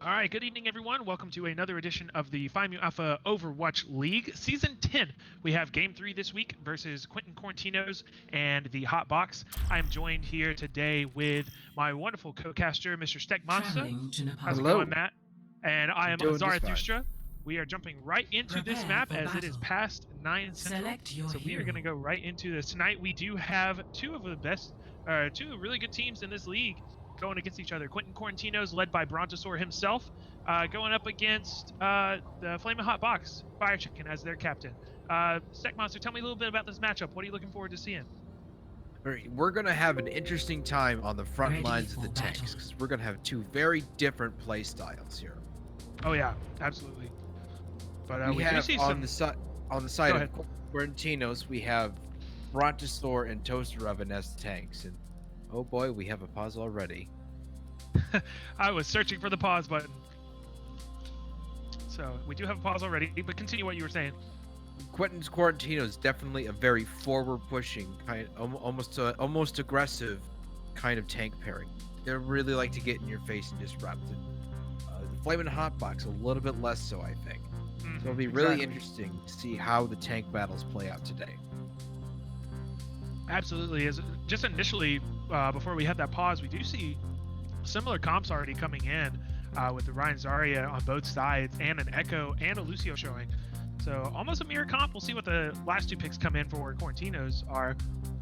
Alright, good evening everyone. Welcome to another edition of the PMAOWL Overwatch League Season 10. We have Game 3 this week versus Quentin Quaratinos and the Hot Bawks. I am joined here today with my wonderful co-caster, Mr. Stekmonster. How's it going, Matt? And I am Zara Thustra. We are jumping right into this map as it is past 9 Central. So we are going to go right into this. Tonight we do have two really good teams in this league going against each other. Quentin Quaratinos, led by Brontosaur himself, going up against the Flamin Hot Bawks, Fire Chicken as their captain. Stekmonster, tell me a little bit about this matchup. What are you looking forward to seeing? We're going to have an interesting time on the front lines of the tanks, because we're going to have two very different play styles here. Oh yeah, absolutely. But we have on the side of Quaratinos, we have Brontosaur and Toaster Oven as the tanks, and oh boy, we have a pause already. I was searching for the pause button. So we do have a pause already, but continue what you were saying. Quentin's Quaratinos is definitely a very forward-pushing, almost aggressive kind of tank pairing. They really like to get in your face and disrupt. And, the Flamin Hot Bawks a little bit less so, I think. So it'll be really interesting to see how the tank battles play out today. Absolutely. As just initially, before we had that pause, we do see similar comps already coming in with the Ryan Zarya on both sides and an Echo and a Lucio showing. So almost a mirror comp. We'll see what the last two picks come in for Quaratinos are,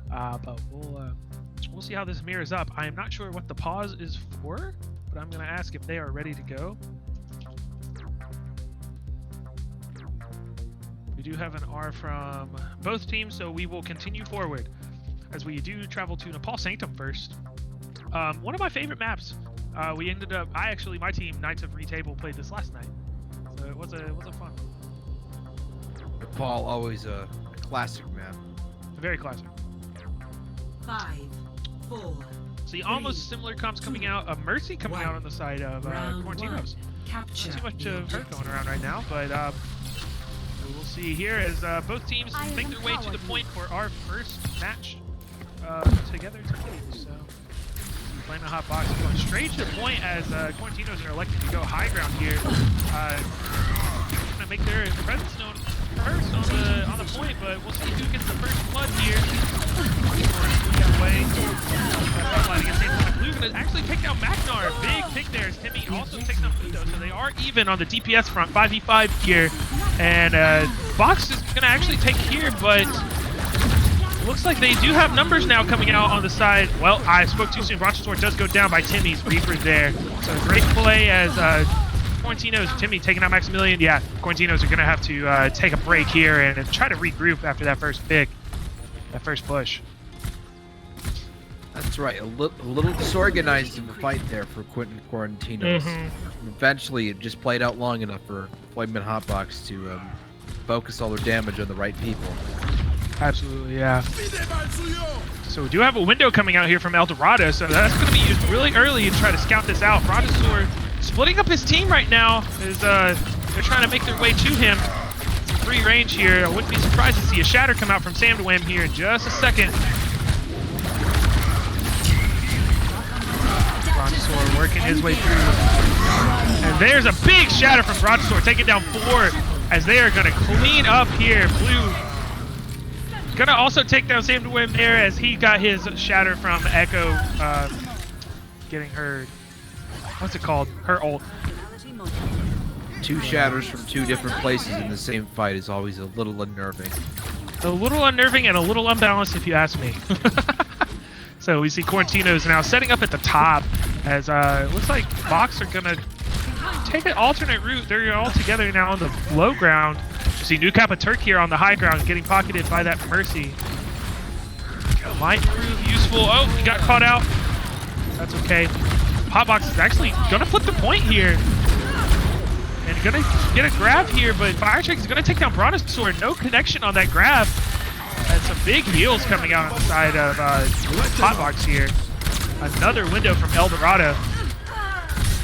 but we'll see how this mirrors up. I am not sure what the pause is for, but I'm going to ask if they are ready to go. We do have an R from both teams, so we will continue forward as we do travel to Nepal Sanctum first. One of my favorite maps. We ended up, my team, Knights of Retable, played this last night. So it was a fun one. Nepal, always a classic map. Very classic. 5, 4. See, almost similar comps coming out. Mercy coming out on the side of Quaratinos. Not too much of her going around right now, but we'll see here as both teams make their way to the point for our first match together today. So playing the Hot Bawks going straight to the point as Quaratinos are elected to go high ground here. Gonna make their presence known first on the point, but we'll see who gets the first blood here. Blue gonna actually take down Magnar. Big pick there as Timmy also takes down Fudo, so they are even on the DPS front, 5v5 here. And Bawks is gonna actually take here, but looks like they do have numbers now coming out on the side. Well, I spoke too soon. Brontosaur does go down by Timmy's Reaper there. So great play as Quaratinos, Timmy taking out Maximilian. Yeah, Quaratinos are going to have to take a break here and try to regroup after that first pick, that first push. That's right. A little disorganized in the fight there for Quentin Quaratinos. Eventually, it just played out long enough for Flamin Hot Bawks to focus all their damage on the right people. Absolutely, yeah. So we do have a window coming out here from El Dorado, so that's going to be used really early to try to scout this out. Brontosaur splitting up his team right now as they're trying to make their way to him. Some free range here. I wouldn't be surprised to see a shatter come out from Sam Dwam here in just a second. Brontosaur working his way through. And there's a big shatter from Brontosaur, taking down 4 as they are going to clean up here. Blue gonna also take down Sam Dwam there as he got his shatter from Echo, getting her, what's it called? Her ult. 2 shatters from 2 different places in the same fight is always a little unnerving. A little unnerving and a little unbalanced, if you ask me. So we see Quaratinos now setting up at the top as it looks like Bawks are gonna take an alternate route. They're all together now on the low ground. You see New Kappa Turk here on the high ground getting pocketed by that Mercy. Might prove useful. Oh, he got caught out. That's okay. Hot Bawks is actually gonna flip the point here. And gonna get a grab here, but Firecheck is gonna take down Brontosaur. No connection on that grab. And some big heals coming out on the side of Hot Bawks here. Another window from El Dorado.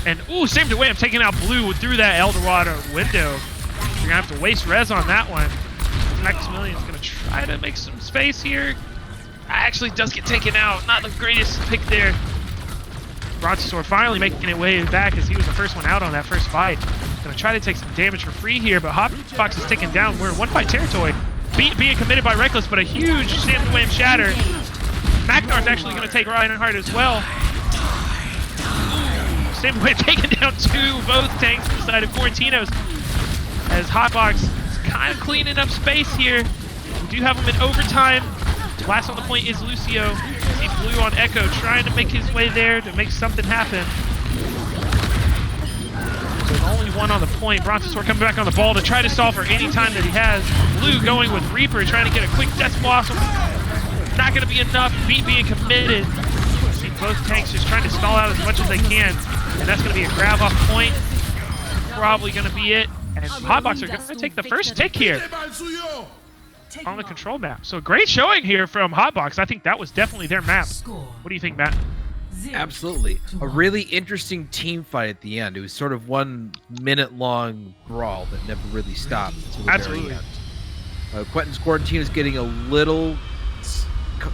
And ooh, Sam Dwam taking out Blue through that El Dorado window. You're gonna have to waste res on that one. Maximilian's gonna try to make some space here. Actually does get taken out. Not the greatest pick there. Brontosaur finally making it way back as he was the first one out on that first fight. Gonna try to take some damage for free here, but Hotbox is taken down. We're in one fight territory. Being committed by Reckless, but a huge Stand Wham shatter. Magnar's actually gonna take Reinhardt as well. Stand Wham taking down both tanks on the side of Quaratinos. As Hotbox is kind of cleaning up space here. We do have him in overtime. Last on the point is Lucio. See Blue on Echo trying to make his way there to make something happen. So only one on the point. Brontosaur coming back on the ball to try to solve for any time that he has. Blue going with Reaper, trying to get a quick Death Blossom. Not going to be enough. Being committed. See both tanks just trying to stall out as much as they can. And that's going to be a grab off point. Probably going to be it. And Hotbox are going to take the first tick here on the control map. So great showing here from Hotbox. I think that was definitely their map. What do you think, Matt? Absolutely. A really interesting team fight at the end. It was sort of 1 minute long brawl that never really stopped until the Absolutely. very end. Quentin's Quarantine is getting a little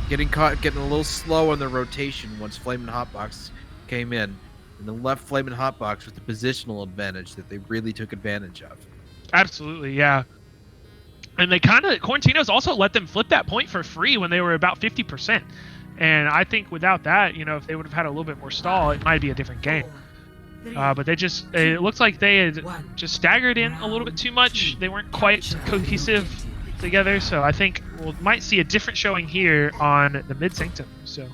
getting a little slow on the rotation once Flamin' Hotbox came in, and then left Flamin' Hotbox with the positional advantage that they really took advantage of. Absolutely, yeah. And they Quarantinos also let them flip that point for free when they were about 50%. And I think without that, you know, if they would have had a little bit more stall, it might be a different game. But it looks like they had just staggered in a little bit too much. They weren't quite cohesive together. So I think we might see a different showing here on the mid sanctum. So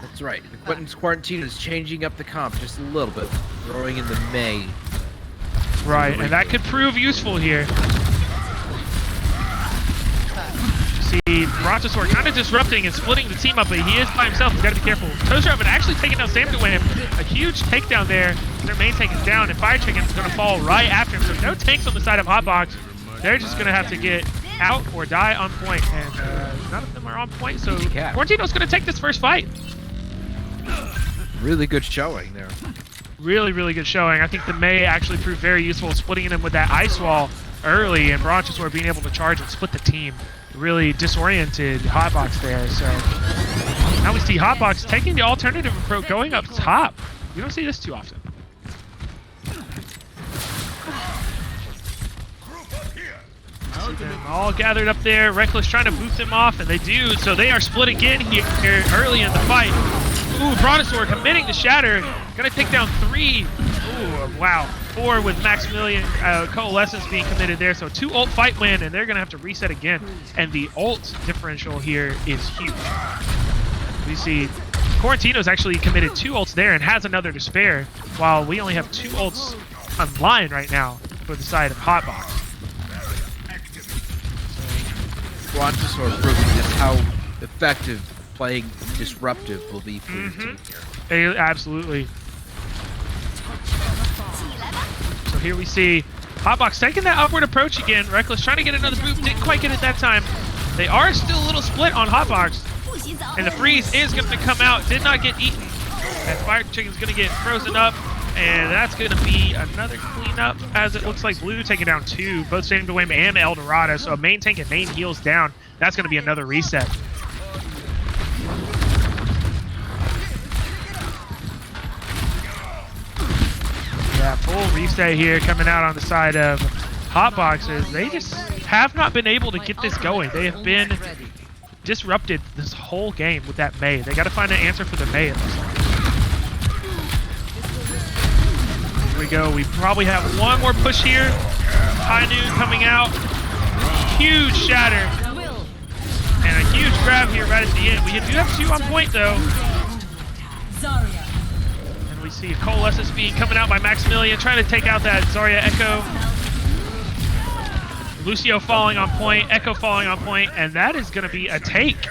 that's right. The Quentin's Quarantine is changing up the comp just a little bit, throwing in the May. Right, and that could prove useful here. See, Brontosaur kind of disrupting and splitting the team up, but he is by himself. He's got to be careful. Toaster actually taking down Sam Wham. A huge takedown there. Their main tank is down, and Fire Chicken is going to fall right after him. So no tanks on the side of Hotbox. They're just going to have to get out or die on point, and none of them are on point. So Quarantino's going to take this first fight. Really good showing there. Really, really good showing. I think the May actually proved very useful, splitting him with that ice wall early, and Brontosaur being able to charge and split the team. Really disoriented Hotbox there. So now we see Hotbox taking the alternative approach, going up top. We don't see this too often. See them all gathered up there. Reckless trying to boot them off, and they do. So they are split again here early in the fight. Ooh, Brontosaur committing to shatter. Gonna take down 3. Ooh, wow. 4 with Maximilian Coalescence being committed there. So 2 ult fight win, and they're gonna have to reset again. And the ult differential here is huge. We see Quarantino's actually committed 2 ults there and has another to spare, while we only have 2 ults online right now for the side of Hotbox. Brontosaur proving just how effective playing disruptive will be for your team here. Absolutely. So here we see Hotbox taking that upward approach again. Reckless trying to get another boot, didn't quite get it that time. They are still a little split on Hotbox, and the freeze is going to come out. Did not get eaten, and Fire Chicken's going to get frozen up, and that's going to be another cleanup, as it looks like Blue taking down 2, both Sam Wham and El Dorado. So main tank and main heals down. That's going to be another reset. Yeah, full reset here coming out on the side of Hotboxes. They just have not been able to get this going. They have been disrupted this whole game with that May. They got to find an answer for the May, it looks like. Here we go. We probably have one more push here. High Noon coming out. Huge shatter. And a huge grab here right at the end. We do have 2 on point, though. And we see Coalescence being coming out by Maximilian, trying to take out that Zarya Echo. Lucio falling on point, Echo falling on point, and that is going to be a take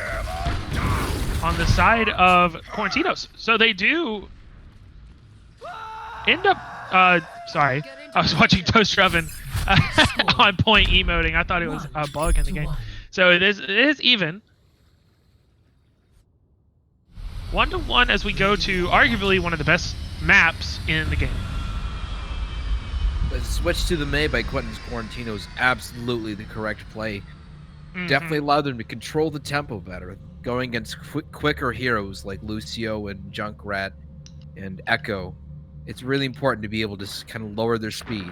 on the side of Quarantinos. So they do end up, sorry, I was watching Toast Oven on point emoting. I thought it was a bug in the game. So it is even. 1-1 as we go to arguably one of the best maps in the game. The switch to the May by Quentin's Quarantino is absolutely the correct play. Definitely allowed them to control the tempo better, going against quicker heroes like Lucio and Junkrat. and Echo, it's really important to be able to kind of lower their speed,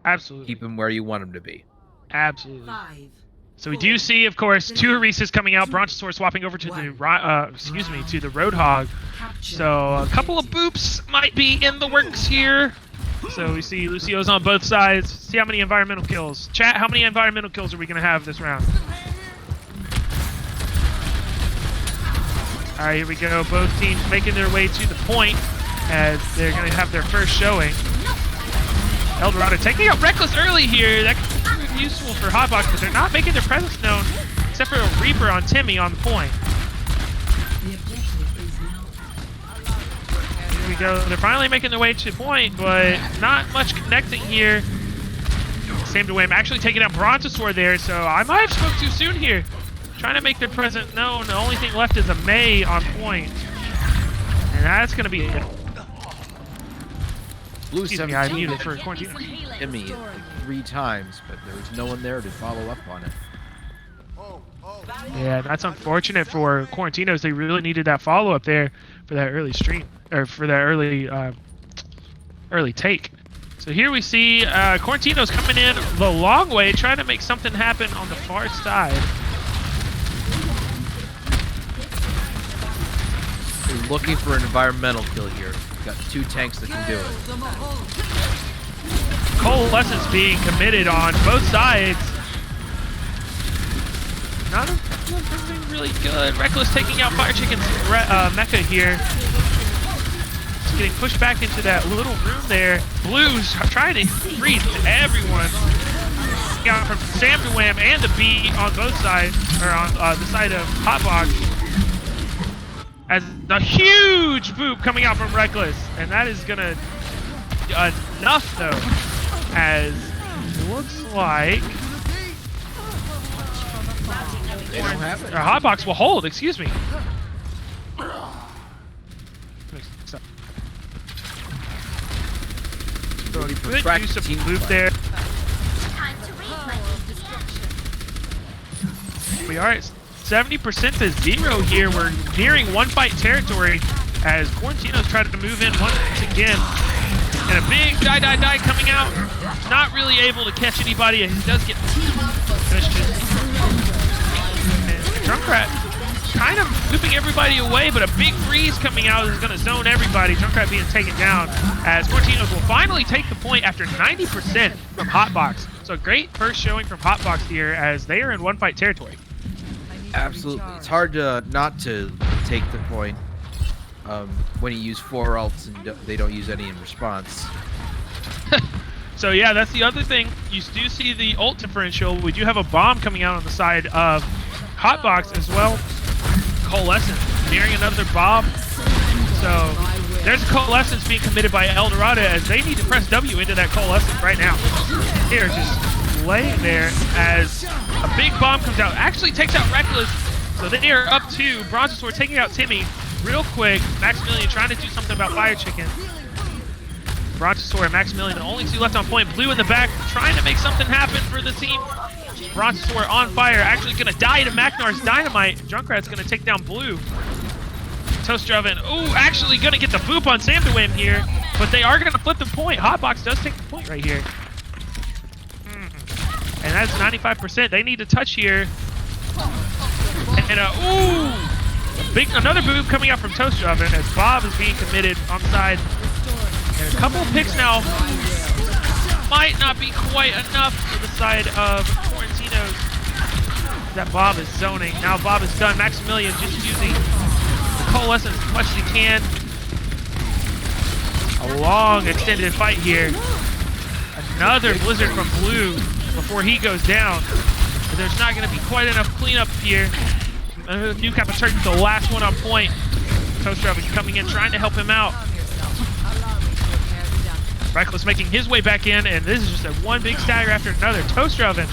Absolutely. keep them where you want them to be. Absolutely. 5, So we do see, of course, 2 Harises coming out. Brontosaur swapping over to the to the Roadhog. So a couple of boops might be in the works here. So we see Lucio's on both sides. See how many environmental kills. Chat, how many environmental kills are we gonna have this round? All right, here we go. Both teams making their way to the point as they're gonna have their first showing. Eldorado taking out Reckless early here. That could prove useful for Hotbox, but they're not making their presence known, except for a Reaper on Timmy on the point. Here we go. They're finally making their way to the point, but not much connecting here. Same to Wham actually taking out Brontosaur there, so I might have spoke too soon here. Trying to make their presence known. The only thing left is a May on point. And that's going to be it. Blue Excuse me, 17 I muted for Quarantino. hit me 3 times, but there was no one there to follow up on it. Yeah, that's unfortunate for Quarantinos. They really needed that follow-up there for that early stream, or for that early take. So here we see Quarantinos coming in the long way, trying to make something happen on the far side. We're looking for an environmental kill here. Got 2 tanks that can do it. Coalescence being committed on both sides. Not doing really good. Reckless taking out Fire Chicken's mecha here. Just getting pushed back into that little room there. Blues trying to freeze everyone. Got from Sam to Wham and the B on both sides, or on the side of Hotbox. As a huge boop coming out from Reckless, and that is gonna enough though, as it looks like They don't have it. Hotbox will hold. Excuse me. So good use of boop there. We are at 70% to 0 here. We're nearing 1 fight territory as Quarantino's tried to move in once again. And a big die coming out. Not really able to catch anybody. He does get finished. And Junkrat kind of looping everybody away, but a big freeze coming out is going to zone everybody. Junkrat being taken down as Quarantinos will finally take the point after 90% from Hotbox. So great first showing from Hotbox here as they are in 1 fight territory. Absolutely. It's hard to not to take the point when you use 4 ults and they don't use any in response. So yeah, that's the other thing. You do see the ult differential. We do have a bomb coming out on the side of Hotbox as well. Coalescence nearing another bomb. So there's Coalescence being committed by Eldorado as they need to press W into that Coalescence right now. Here, just laying there as a big bomb comes out. Actually takes out Reckless. So they are up 2. Brontosaur taking out Timmy real quick. Maximilian trying to do something about Fire Chicken. Brontosaur and Maximilian, the only 2 left on point. Blue in the back, trying to make something happen for the team. Brontosaur on fire, actually gonna die to Macnar's dynamite. Junkrat's gonna take down Blue. Toaster Oven, ooh, actually gonna get the boop on Sam to win here, but they are gonna flip the point. Hotbox does take the point right here. And that's 95%. They need to touch here. And another boop coming out from Toaster Oven as Bob is being committed on the side. And a couple of picks now might not be quite enough for the side of Quarantinos. That Bob is zoning. Now Bob is done. Maximilian just using the Coalescence as much as he can. A long extended fight here. Another Blizzard from Blue before he goes down. But there's not going to be quite enough cleanup here. New Kappa Turkey, the last one on point. Toaster Oven coming in, trying to help him out. Reckless making his way back in, and this is just a one big stagger after another. Toaster Oven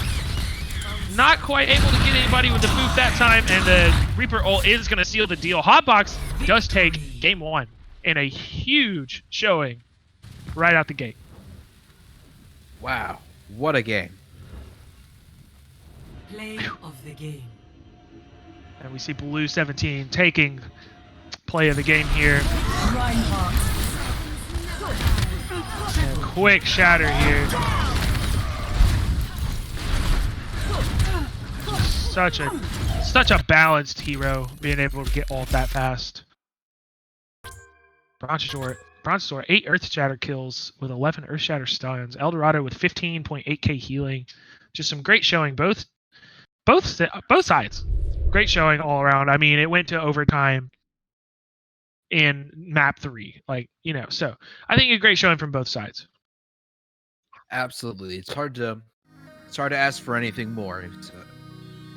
not quite able to get anybody with the boop that time, and the Reaper ult is going to seal the deal. Hotbox does take game 1 in a huge showing right out the gate. Wow, what a game. Play of the game. And we see Blue 17 taking play of the game here. And quick shatter here. Such a balanced hero, being able to get ult that fast. Brontosaur 8 Earth Shatter kills with 11 Earth Shatter stuns. Eldorado with 15.8k healing. Just some great showing both sides. Great showing all around. I mean, it went to overtime in map 3. Like, you know, so I think a great showing from both sides. Absolutely. It's hard to ask for anything more.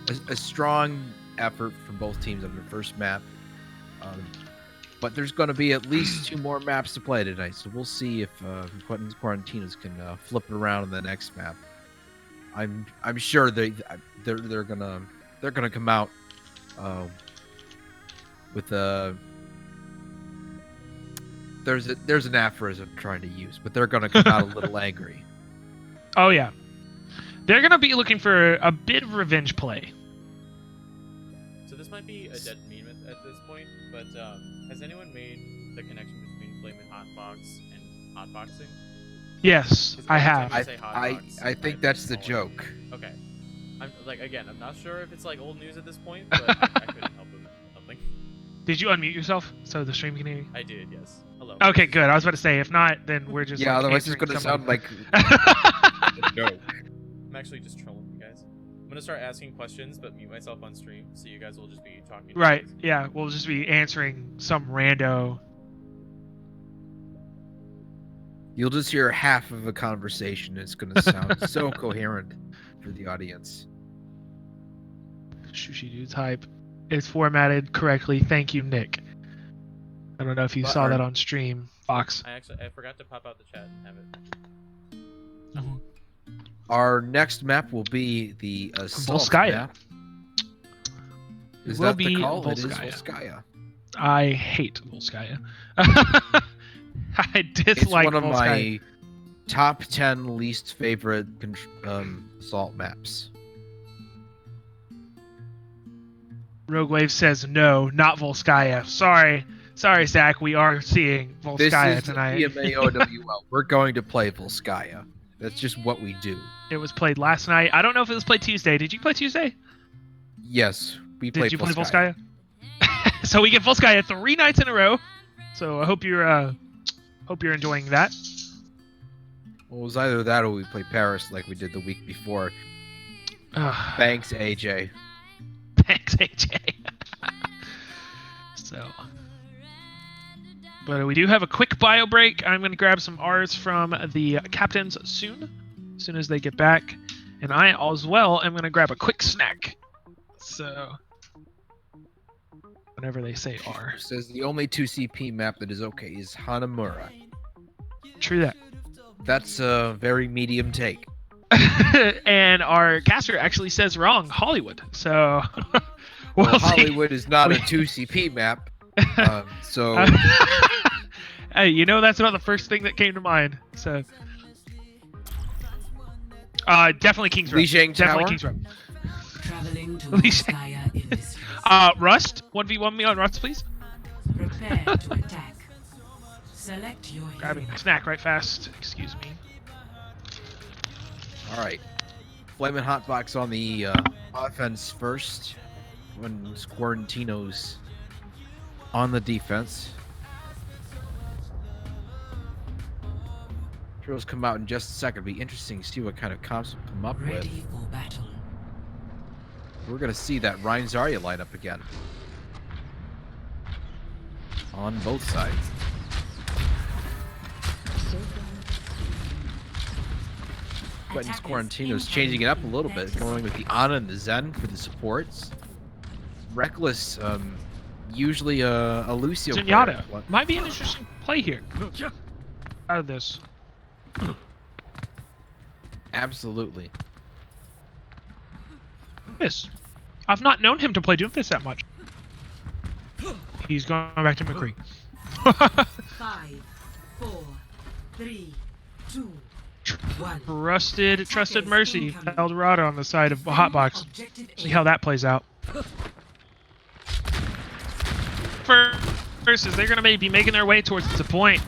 It's a strong effort from both teams on their first map. But there's going to be at least 2 more maps to play tonight, so we'll see if Quentin's Quaratinos can flip it around in the next map. I'm sure they're gonna come out with a there's an aphorism I'm trying to use, but they're gonna come out a little angry. Oh yeah, they're gonna be looking for a bit of revenge play. So this might be a dead meme at this point, but has anyone made the connection between Flamin Hotbox and hotboxing? Yes, I have. I think that's the joke. Okay. I'm not sure if it's like old news at this point, but I couldn't help with something. Did you unmute yourself so the stream can hear you? I did, yes. Hello. Okay, good. I was about to say, if not, then we're just otherwise it's answering gonna sound like a joke. I'm actually just trolling you guys. I'm gonna start asking questions, but mute myself on stream, so you guys will just be talking. Right. Yeah, we'll just be answering some rando. You'll just hear half of a conversation. It's going to sound so coherent for the audience. Sushi Dude type is formatted correctly. Thank you, Nick. I don't know if you saw that on stream, Fox. I forgot to pop out the chat and have it. Our next map will be the Assault Volskaya. map. Is Will that be the call? It is Volskaya. Volskaya. I hate Volskaya. I dislike It's one of Volskaya. my top 10 least favorite Assault maps. Rogue Wave says no, not Volskaya. Sorry, Zach. We are seeing Volskaya This is tonight. the PMAOWL. We're going to play Volskaya. That's just what we do. It was played last night. I don't know if it was played Tuesday. Did you play Tuesday? Yes, we played Did you play Volskaya. Volskaya? So we get Volskaya 3 nights in a row. So I hope you're enjoying that. Well, it was either that or we played Paris like we did the week before. Thanks, AJ. Thanks, AJ. So, but we do have a quick bio break. I'm going to grab some R's from the captains as soon as they get back, and I as well am going to grab a quick snack. So, whenever they say R, It says the only 2CP map that is okay is Hanamura. true that. That's a very medium take. And our caster actually says wrong, Hollywood. So, Well, we'll see. Hollywood is not a 2CP map, so Hey, you know that's about the first thing that came to mind. So, definitely King's Row. Lijiang Definitely Tower? King's Row. Traveling to Lijiang. Volskaya in this Rust, 1v1 me on Rust, please. Prepare to attack. Select your Grabbing hero. a snack right fast. Excuse me. all right. Flamin Hotbox on the offense first, when Quaratinos on the defense. Heroes come out in just a second. Be interesting to see what kind of comps we come up with. Ready for battle. We're gonna see that Ryan Zarya lineup again on both sides. Quentin's Quaratinos changing it up a little bit, going with the Ana and the Zen for the supports. Reckless, usually a Lucio player. Zenyatta might be an interesting play here. Out of this. Absolutely. Doomfist. I've not known him to play Doomfist that much. He's going back to McCree. 5, 4, 3, 2, 1. Trusted Mercy. Eldorado on the side of Hotbox. Objective See how that plays out. For Versus they're going to be making their way towards the point.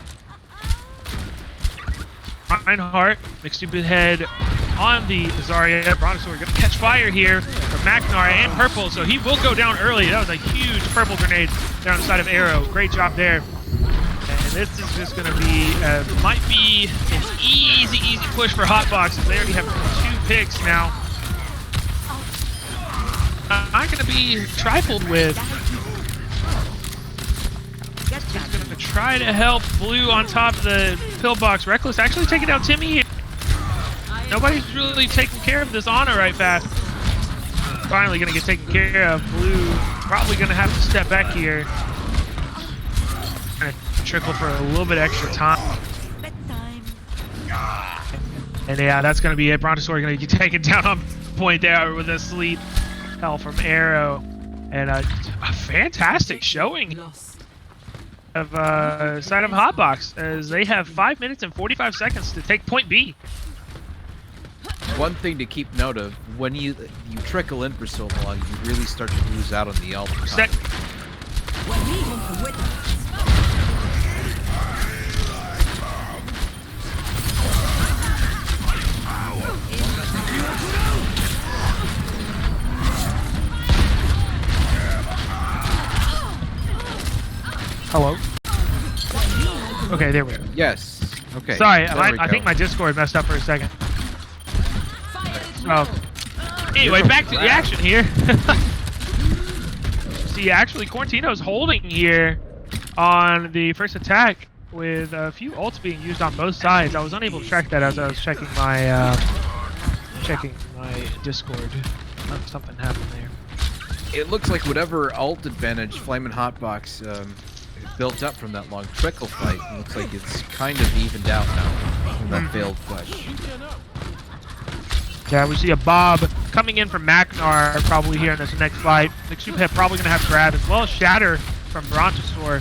Reinhardt, McStupid Head on the Zarya. Brontosaur going to catch fire here from Magnar and Purple, so he will go down early. That was a huge purple grenade down the side of Arrow. Great job there. And this is just going to be, might be an easy push for Hotbox, as they already have 2 picks now. Not going to be trifled with. He's going to try to help Blue on top of the pillbox. Reckless actually taking down Timmy. Nobody's really taking care of this Ana right fast. Finally going to get taken care of. Blue probably going to have to step back here. Going to trickle for a little bit extra time. And yeah, that's going to be it. Brontosaur going to get taken down on point there with a sleep hell from Arrow. And a fantastic showing of side of Hotbox, as they have 5 minutes and 45 seconds to take point B. One thing to keep note of, when you trickle in for so long, you really start to lose out on the ult. Hello? Okay, there we go. Yes. Okay. Sorry, I think my Discord messed up for a second. Oh. Anyway, back to the action here. See, actually, Quaratinos holding here on the first attack with a few ults being used on both sides. I was unable to track that as I was checking my Discord. Something happened there. It looks like whatever ult advantage Flamin Hotbox built up from that long trickle fight, it looks like it's kind of evened out now from that failed push. Yeah, we see a Bob coming in from Magnar probably here in this next fight. McStupid probably going to have grab, as well as Shatter from Brontosaur.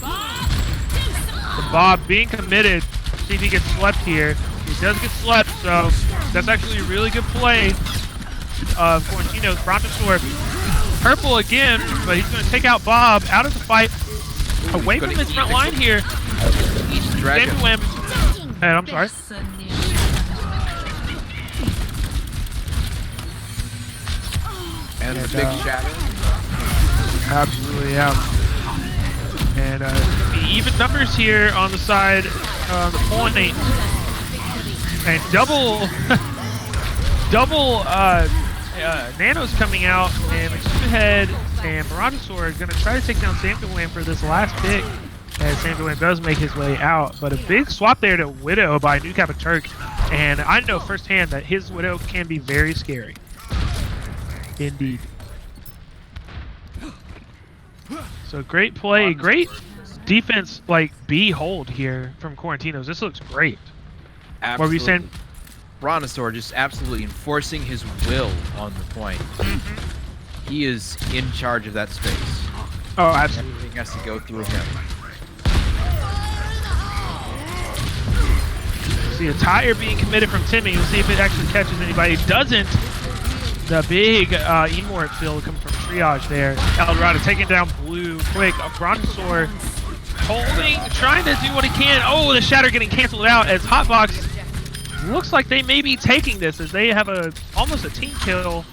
The Bob being committed. See if he gets slept here. He does get slept, so that's actually a really good play of Quaratinos. Brontosaur purple again, but he's going to take out Bob out of the fight, away from his front line here. Dragon. I'm sorry. And the big shadow. Absolutely, yeah. And even numbers here on the side of the point. And double Nano's coming out, and McStupid Head and Brontosaur are going to try to take down Samduan for this last pick, as Samduan does make his way out. But a big swap there to Widow by New Kappa Turk, and I know firsthand that his Widow can be very scary. Indeed. So great play, great defense, like B hold here from Quaratinos. This looks great. Absolutely. What were you saying? Brontosaur just absolutely enforcing his will on the point. He is in charge of that space. Oh, absolutely. Everything has to go through him. See a tire being committed from Timmy. We'll see if it actually catches anybody. It doesn't. The big Emort field coming from Triage there. Eldorado taking down Blue quick. Brontosaur holding, trying to do what he can. Oh, the Shatter getting canceled out as Hotbox looks like they may be taking this, as they have almost a team kill.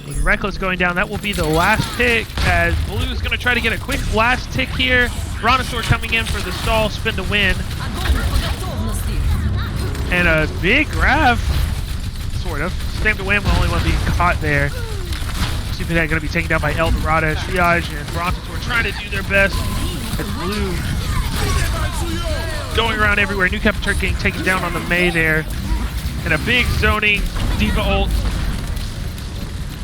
With Reckless going down, that will be the last pick, as Blue's going to try to get a quick last tick here. Brontosaur coming in for the stall spin to win. And a big grab, sort of. Same to win, the only one being caught there. Stupid Head going to be taken down by Eldorado. Triage and Brontosaur trying to do their best. As Blue going around everywhere. New Kappa Turk getting taken down on the May there. And a big zoning Diva ult.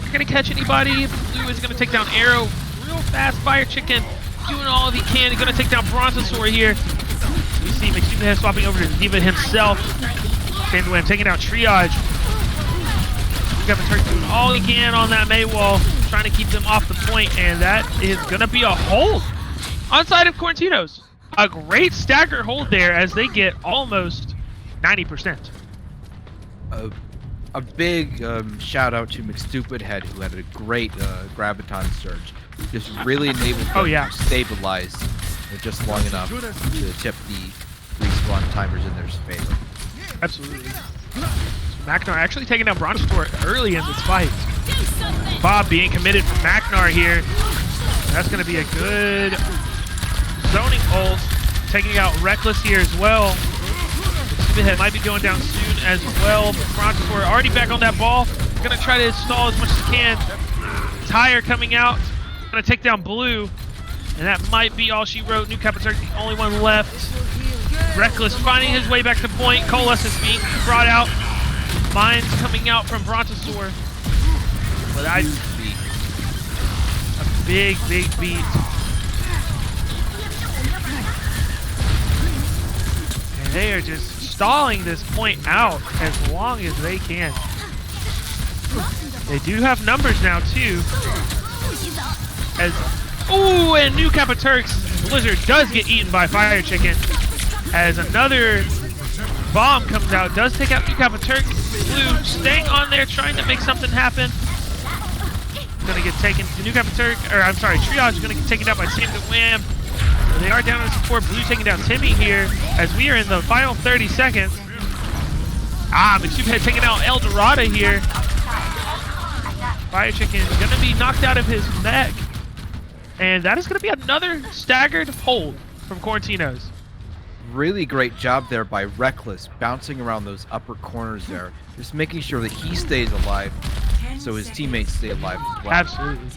Not going to catch anybody. Blue is going to take down Arrow. Real fast Fire Chicken. Doing all he can. He's going to take down Brontosaur here. We see McStupid Head swapping over to Diva himself. Same way, taking out Triage. New Kappa Turk doing all he can on that May wall. Trying to keep them off the point. And that is going to be a hold on side of Quaratinos. A great stagger hold there, as they get almost 90%. A big shout out to McStupidhead, who had a great graviton surge. Just really enabled him to stabilize just long enough to tip the respawn timers in their favor. Absolutely. Macnar actually taking down Brontosaur early in this fight. Bob being committed from Macnar here. That's going to be a good zoning ult. Taking out Reckless here as well. Speedhead might be going down soon as well. Brontosaur already back on that ball. Going to try to stall as much as he can. Tire coming out. Going to take down Blue. And that might be all she wrote. New Capiturk, the only one left. Reckless finding his way back to point. Coalescence being brought out. Mines coming out from Brontosaur. But a big beat. And they are just stalling this point out as long as they can. They do have numbers now too. Ooh, and New Capiturk's Blizzard does get eaten by Fire Chicken. As another bomb comes out, does take out New Capiturk. Blue staying on there, trying to make something happen. Gonna get taken. New Capiturk, or I'm sorry, Triage is gonna get taken down by Sam Wham. They are down to support. Blue taking down Timmy here as we are in the final 30 seconds. McStupidhead taking out El Dorado here. Fire Chicken is gonna be knocked out of his mech. And that is gonna be another staggered hold from Quaratinos. Really great job there by Reckless, bouncing around those upper corners there. Just making sure that he stays alive so his teammates stay alive as well. Absolutely.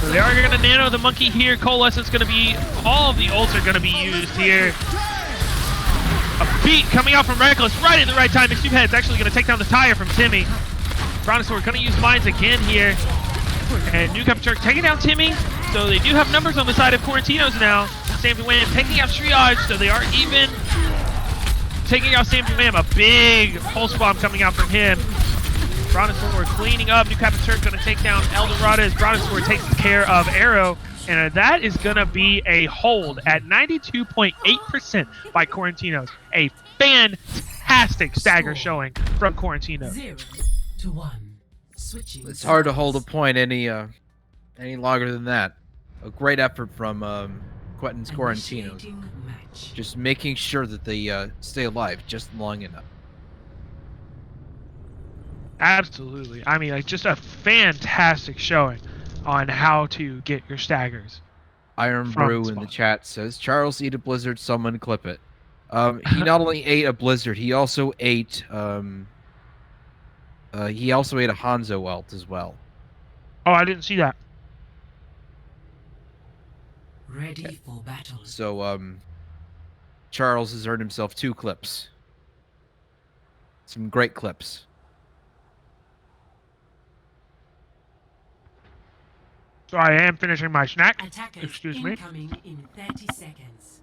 So they are going to nano the monkey here. Coalescence going to be, all of the ults are going to be used here. A beat coming out from Reckless right at the right time. McStupidhead's actually going to take down the tire from Timmy. Brontosaur going to use mines again here. And New Capiturk taking down Timmy. So they do have numbers on the side of Quaratinos now. Sam Wham taking out Triage, so they are even. Taking out Sam Wham, a big pulse bomb coming out from him. Brontosaur cleaning up. New Capiturk going to take down El Dorado as Brontosaur takes care of Arrow. And that is going to be a hold at 92.8% by Quaratinos. A fantastic stagger showing from Quaratinos. 0-1. Switching. It's hard to hold a point any longer than that. A great effort from Quentin's Quaratinos. Just making sure that they stay alive just long enough. Absolutely. I mean, like, just a fantastic showing on how to get your staggers. Iron Brew in the chat says, Charles, eat a blizzard, someone clip it. He not only ate a blizzard, he also ate a Hanzo ult as well. Oh, I didn't see that. Ready for battle. So, Charles has earned himself 2 clips. Some great clips. So I am finishing my snack. Attackers Excuse me. incoming in 30 seconds.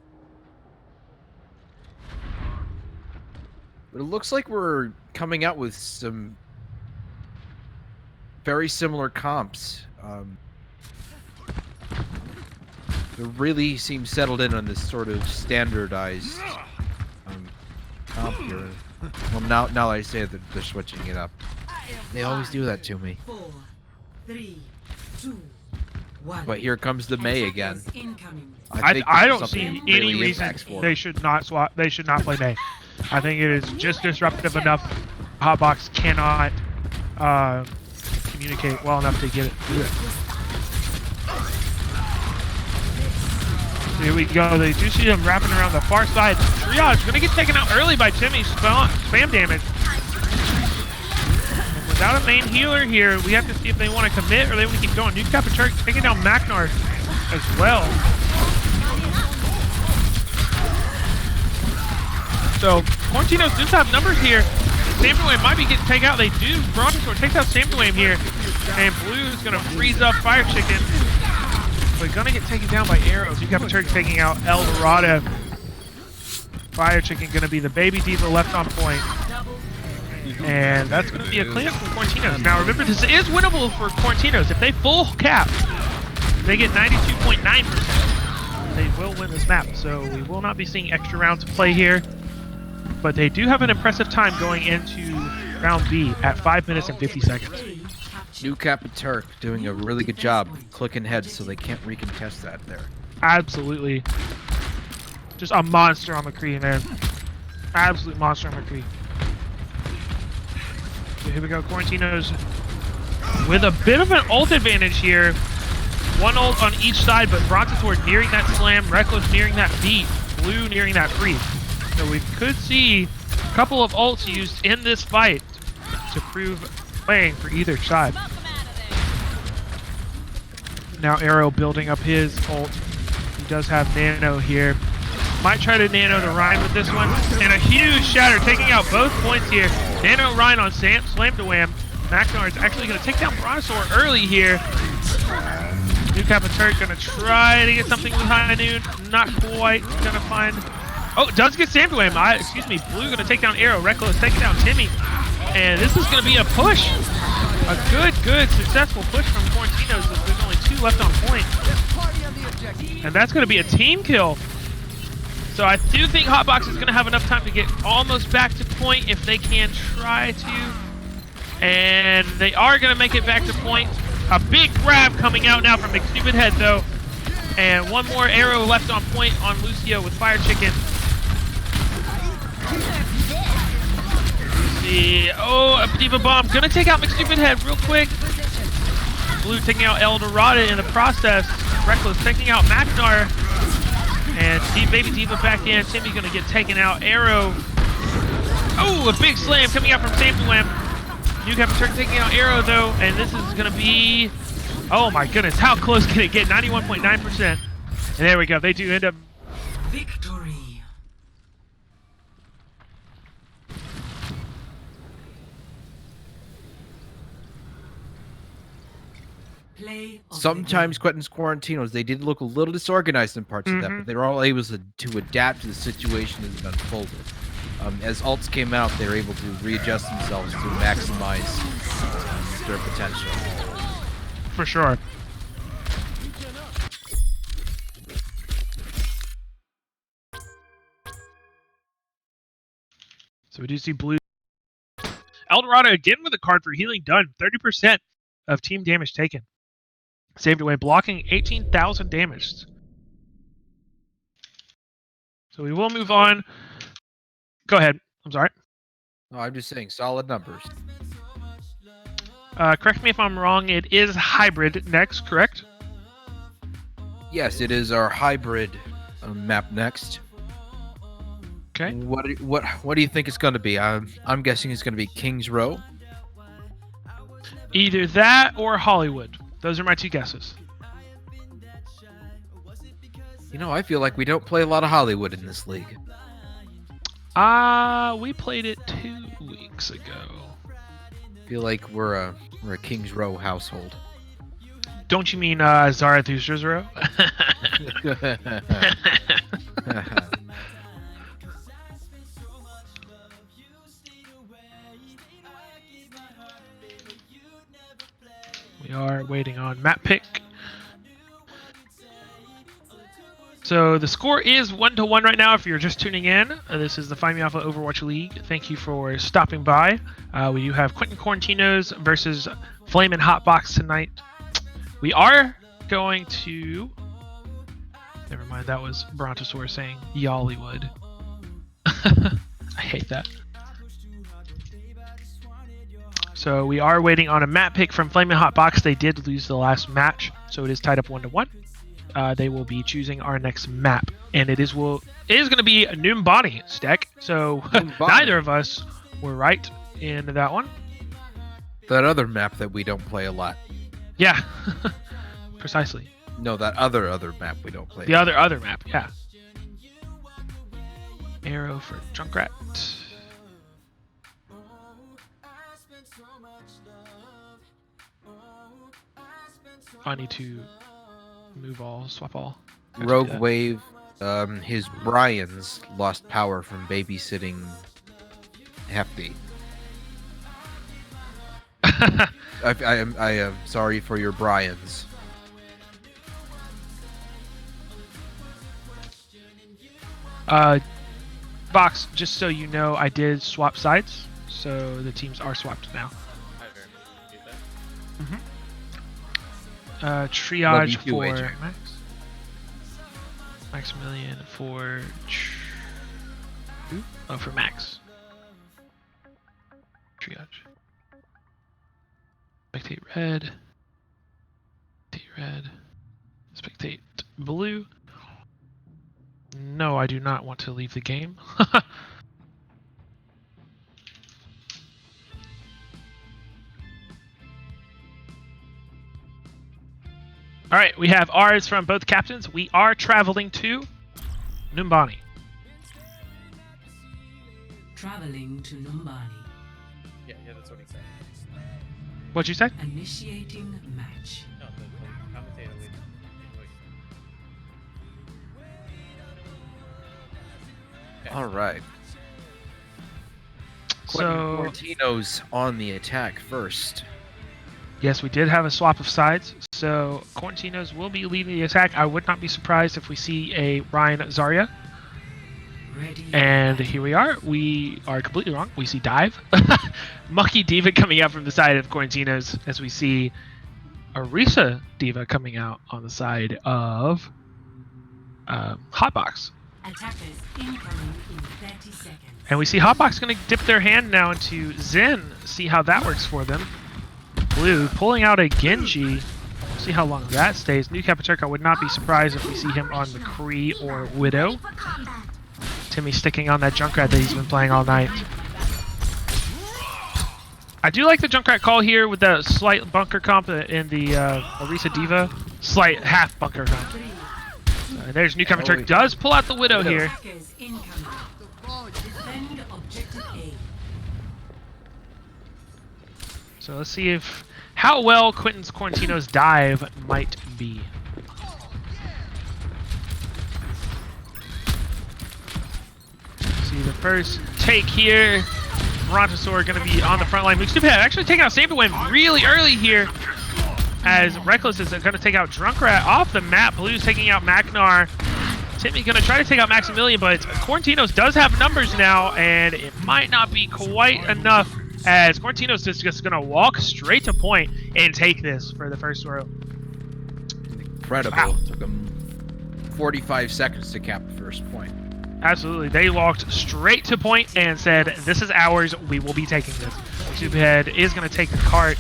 But it looks like we're coming out with some very similar comps. They really seem settled in on this sort of standardized comp here. Well, now I say that they're switching it up. They always do that to me. 4, 3, 2, 1. But here comes the May again. Attackers incoming. I don't see something any really reason impacts for they should not swap. They should not play May. I think it is just disruptive enough. Hotbox cannot communicate well enough to get it through it. Here we go. They do see them wrapping around the far side. Triage going to get taken out early by Timmy. Spam damage. And without a main healer here, we have to see if they want to commit or they want to keep going. New Capiturk taking down Macnar as well. So, Quaratinos does have numbers here. Samduame might be getting taken out. They do. Brontosaur takes out Samduame here. And Blue is going to freeze up Fire Chicken. But going to get taken down by arrows. You got Turk taking out El Dorado. Fire Chicken going to be the baby diva left on point. And that's going to be a cleanup for Quaratinos. Now remember, this is winnable for Quaratinos. If they full cap, they get 92.9%. they will win this map. So we will not be seeing extra rounds of play here. But they do have an impressive time going into round B at 5 minutes and 50 seconds. New Cap and Turk doing a really good job clicking heads so they can't recontest that there. Absolutely. Just a monster on McCree, man. Absolute monster on McCree. So here we go, Quaratinos with a bit of an ult advantage here. One ult on each side, but Brontosaur nearing that slam, Reckless nearing that beat, Blue nearing that freeze. So we could see a couple of ults used in this fight to prove playing for either side. Now Arrow building up his ult. He does have Nano here. Might try to Nano the Ryan with this one. And a huge shatter taking out both points here. Nano Ryan on Slam to Wham. Magnar is actually going to take down Brontosaur early here. New Cap and Turk going to try to get something with High Noon. Not quite going to find... Oh, does get Sam to Wham. Excuse me. Blue going to take down Arrow. Reckless taking down Timmy. And this is going to be a push. A good, successful push from Quaratinos. There's only 2 left on point. And that's going to be a team kill. So I do think Hotbox is going to have enough time to get almost back to point if they can try to. And they are going to make it back to point. A big grab coming out now from McStupid Head, though. And one more arrow left on point on Lucio with Fire Chicken. Oh, a Diva Bomb. Gonna take out McStupid Head real quick. Blue taking out El Dorado in the process. Reckless taking out Magnar. And Baby Diva back in. Timmy's gonna get taken out. Arrow. Oh, a big slam coming out from Sam Wham. New Cap and Turk taking out Arrow, though. And this is gonna be... Oh my goodness, how close can it get? 91.9%. And there we go. They do end up... Victory. Play of Sometimes Quentin's Quarantinos, they did look a little disorganized in parts of that, but they were all able to adapt to the situation as it unfolded. As ults came out, they were able to readjust themselves to maximize their potential. For sure. So we do see Blue. Eldorado again with a card for healing done. 30% of team damage taken. Saved away, blocking 18,000 damage. So we will move on. Go ahead. I'm sorry. No, I'm just saying, solid numbers. Correct me if I'm wrong. It is hybrid next, correct? Yes, it is our hybrid map next. Okay. What do you think it's going to be? I'm guessing it's going to be King's Row. Either that or Hollywood. Those are my 2 guesses. You know, I feel like we don't play a lot of Hollywood in this league. We played it 2 weeks ago. I feel like we're a King's Row household. Don't you mean Zarathustra's row? We are waiting on map pick. So the score is 1-1 right now if you're just tuning in. This is the Find Me Alpha Overwatch League. Thank you for stopping by. We do have Quentin Quaratinos versus Flamin Hotbox tonight. We are going to... Never mind, that was Brontosaur saying Yollywood. I hate that. So we are waiting on a map pick from Flamin Hotbox. They did lose the last match, so it is tied up 1-1. They will be choosing our next map, and it is going to be a Numbani stack. So neither of us were right in that one. That other map that we don't play a lot. Yeah, precisely. No, that other map we don't play. The other map, yeah. Arrow for Junkrat. I need to move all, swap all. Rogue Wave, his Brian's lost power from babysitting Hefty. I am sorry for your Brian's. Bawks, just so you know, I did swap sides, so the teams are swapped now. I very much appreciate that. Triage Love you too, for AJ. Max. Maximilian for for Max. Triage. Spectate red. Spectate red. Spectate blue. No, I do not want to leave the game. All right, we have ours from both captains. We are traveling to Numbani. Traveling to Numbani. Yeah, that's what he said. What'd you say? Initiating match. No, the commentator lead. Okay. All right. So, Quaratinos on the attack first. yes, we did have a swap of sides. So, Quaratinos will be leading the attack. I would not be surprised if we see a Ryan Zarya. Ready. And here we are. We are completely wrong. We see Dive. Mucky Diva coming out from the side of Quaratinos as we see Arisa Diva coming out on the side of Hotbox. Attackers incoming in 30 seconds. And we see Hotbox going to dip their hand now into Zen, see how that works for them. Blue pulling out a Genji. See how long that stays. New Capiturk, I would not be surprised if we see him on McCree or Widow. Timmy sticking on that Junkrat that he's been playing all night. I do like the Junkrat call here with the slight bunker comp in the Arisa Diva. Slight half bunker comp. And there's New Capiturk does pull out the Widow here. Attackers incoming. Defend objective A. So let's see if how well Quentin's Quarantino's dive might be. See the first take here. Brontosaur going to be on the front line. Stupid actually taking out Saberwing really early here. As Reckless is going to take out Drunkrat off the map. Blue's taking out Magnar. Timmy going to try to take out Maximilian, but Quarantinos does have numbers now, and it might not be quite enough as Quarantinos is just going to walk straight to point and take this for the first row. Incredible. Wow. Took them 45 seconds to cap the first point. Absolutely. They walked straight to point and said, this is ours. We will be taking this. Superhead is going to take the cart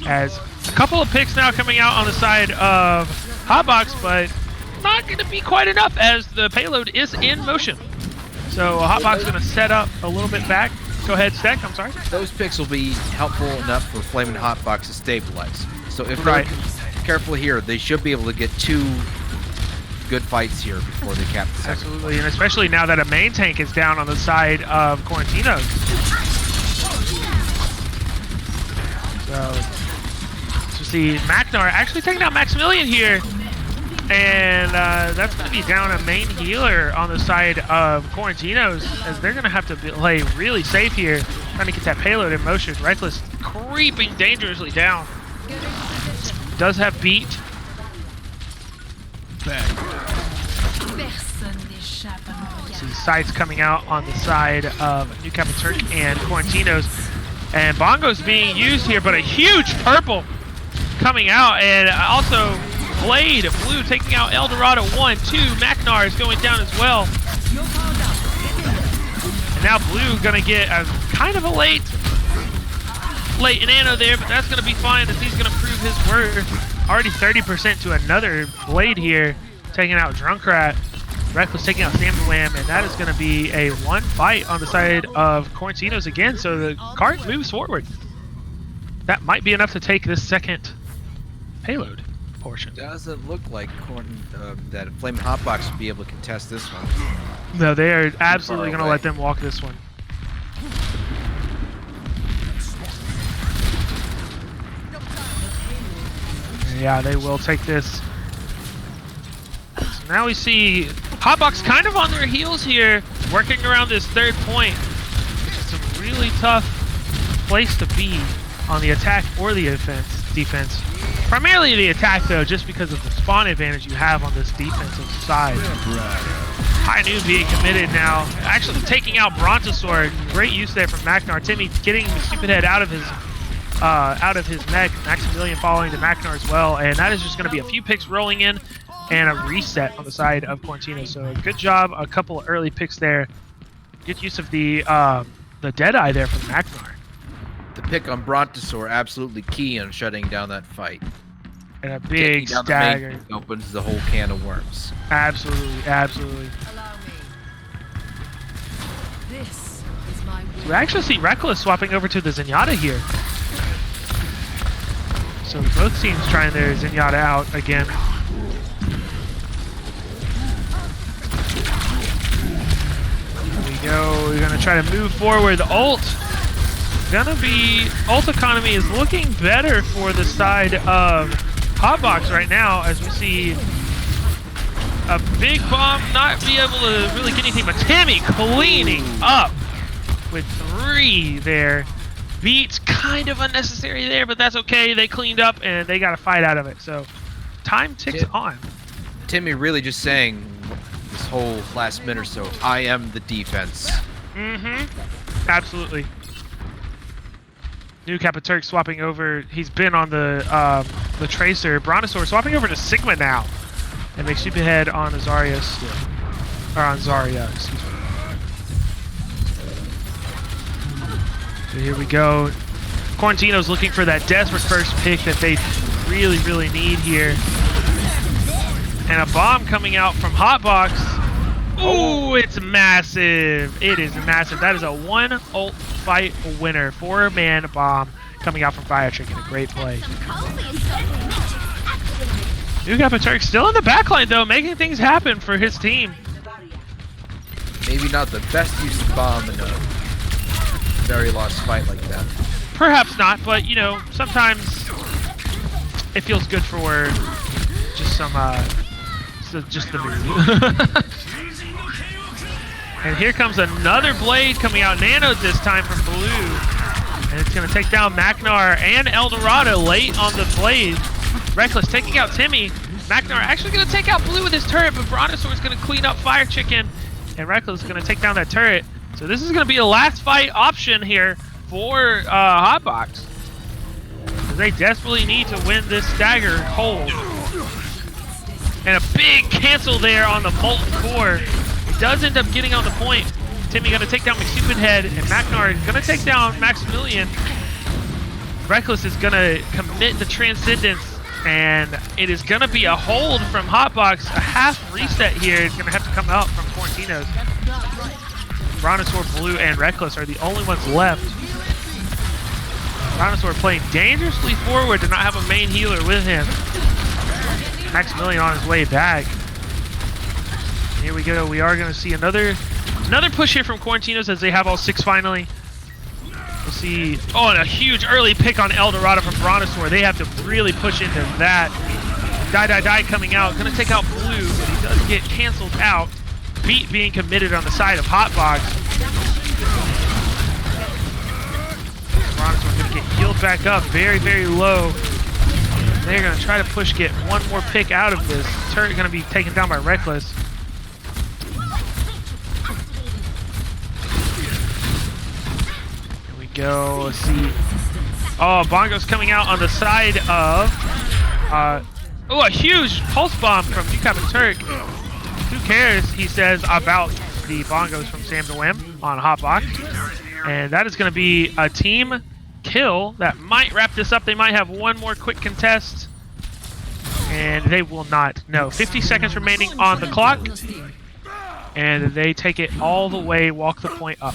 as a couple of picks now coming out on the side of Hotbox, but not going to be quite enough as the payload is in motion. So Hotbox going to set up a little bit back. Go ahead, Stack. I'm sorry. Those picks will be helpful enough for Flamin' Hotbox to stabilize. So if Right. they're careful here, they should be able to get two good fights here before they cap the second. Absolutely, and especially now that a main tank is down on the side of Quarantinos. So see Magnar actually taking out Maximilian here. And that's going to be down a main healer on the side of Quarantinos as they're going to have to play really safe here, trying to get that payload in motion. Reckless creeping dangerously down. Does have beat. See sights coming out on the side of New Capiturk and Quarantinos. And Bongo's being used here, but a huge purple coming out, and also Blade, Blue taking out Eldorado 1, 2, Magnar is going down as well. And now Blue gonna get a kind of a late nano there, but that's gonna be fine as he's gonna prove his worth. Already 30% to another Blade here, taking out Drunkrat. Reckless taking out Samwam, and that is gonna be a one fight on the side of Quarantinos again, so the card moves forward. That might be enough to take this second payload portion. Doesn't look like that Flamin' Hotbox will be able to contest this one. No, they are absolutely going to away. let them walk this one. Yeah, they will take this. So now we see Hotbox kind of on their heels here, working around this third point, which is a really tough place to be on the attack or the defense. Primarily the attack, though, just because of the spawn advantage you have on this defensive side. High Noon being committed now. Actually taking out Brontosaur. Great use there from Macnar. Timmy getting the stupid head out of his mech. Maximilian following the Macnar as well. And that is just going to be a few picks rolling in and a reset on the side of Quarantino. So good job. A couple of early picks there. Good use of the Deadeye there from Macnar. The pick on Brontosaur absolutely key on shutting down that fight. And a big Taking down stagger. the main opens the whole can of worms. Absolutely, absolutely. Allow me. This is my We actually see Reckless swapping over to the Zenyatta here. So both teams trying their Zenyatta out again. Here we go. We're gonna try to move forward. The ult economy is looking better for the side of Hotbox right now, as we see a big bomb not be able to really get anything, but Timmy cleaning up with 3 there. Beats kind of unnecessary there, but that's okay. They cleaned up and they got a fight out of it. So time ticks on. Timmy really just saying this whole last minute or so, I am the defense. Mm-hmm. Absolutely. New Capaturk swapping over. He's been on the Tracer. Brontosaur swapping over to Sigma now. And makes stupid head on Azaria still. Or on Zarya, excuse me. So here we go. Quarantino's looking for that desperate first pick that they really, really need here. And a bomb coming out from Hotbox. Ooh, it's massive. It is massive. That is a 1 ult fight winner. 4-man bomb coming out from Fire Chicken. A great play. New Capaturk still in the backline though, making things happen for his team. Maybe not the best use of bomb in a very lost fight like that. Perhaps not, but you know, sometimes it feels good for just some just the mood. And here comes another blade coming out, nanoed this time from Blue. And it's gonna take down Macnar and Eldorado late on the blade. Reckless taking out Timmy. Macnar actually gonna take out Blue with his turret, but Brontosaur's gonna clean up Fire Chicken. And Reckless is gonna take down that turret. So this is gonna be a last fight option here for Hotbox. They desperately need to win this stagger hold. And a big cancel there on the Molten Core. It does end up getting on the point. Timmy gonna take down McStupid Head, and Macnar is gonna take down Maximilian. Reckless is gonna commit the Transcendence, and it is gonna be a hold from Hotbox. A half reset here is gonna have to come out from Quaratinos. Brontosaur, Blue, and Reckless are the only ones left. Brontosaur playing dangerously forward to not have a main healer with him. Maximilian on his way back. Here we go. We are going to see another push here from Quarantinos as they have all 6 finally. We'll see. Oh, and a huge early pick on Eldorado from Brontosaur. They have to really push into that. Die coming out. Going to take out Blue, but he does get canceled out. Beat being committed on the side of Hotbox. Brontosaur going to get healed back up very, very low. They're going to try to push, get one more pick out of this. Turret going to be taken down by Reckless. Here we go. Let's see. Oh, Bongo's coming out on the side of... oh, a huge pulse bomb from UCAP and Turk. Who cares, he says, about the Bongos from Sam the Wim on Hotbox. And that is going to be a team kill that might wrap this up. They might have one more quick contest, and they will not. No, 50 seconds remaining on the clock, and they take it all the way, walk the point up.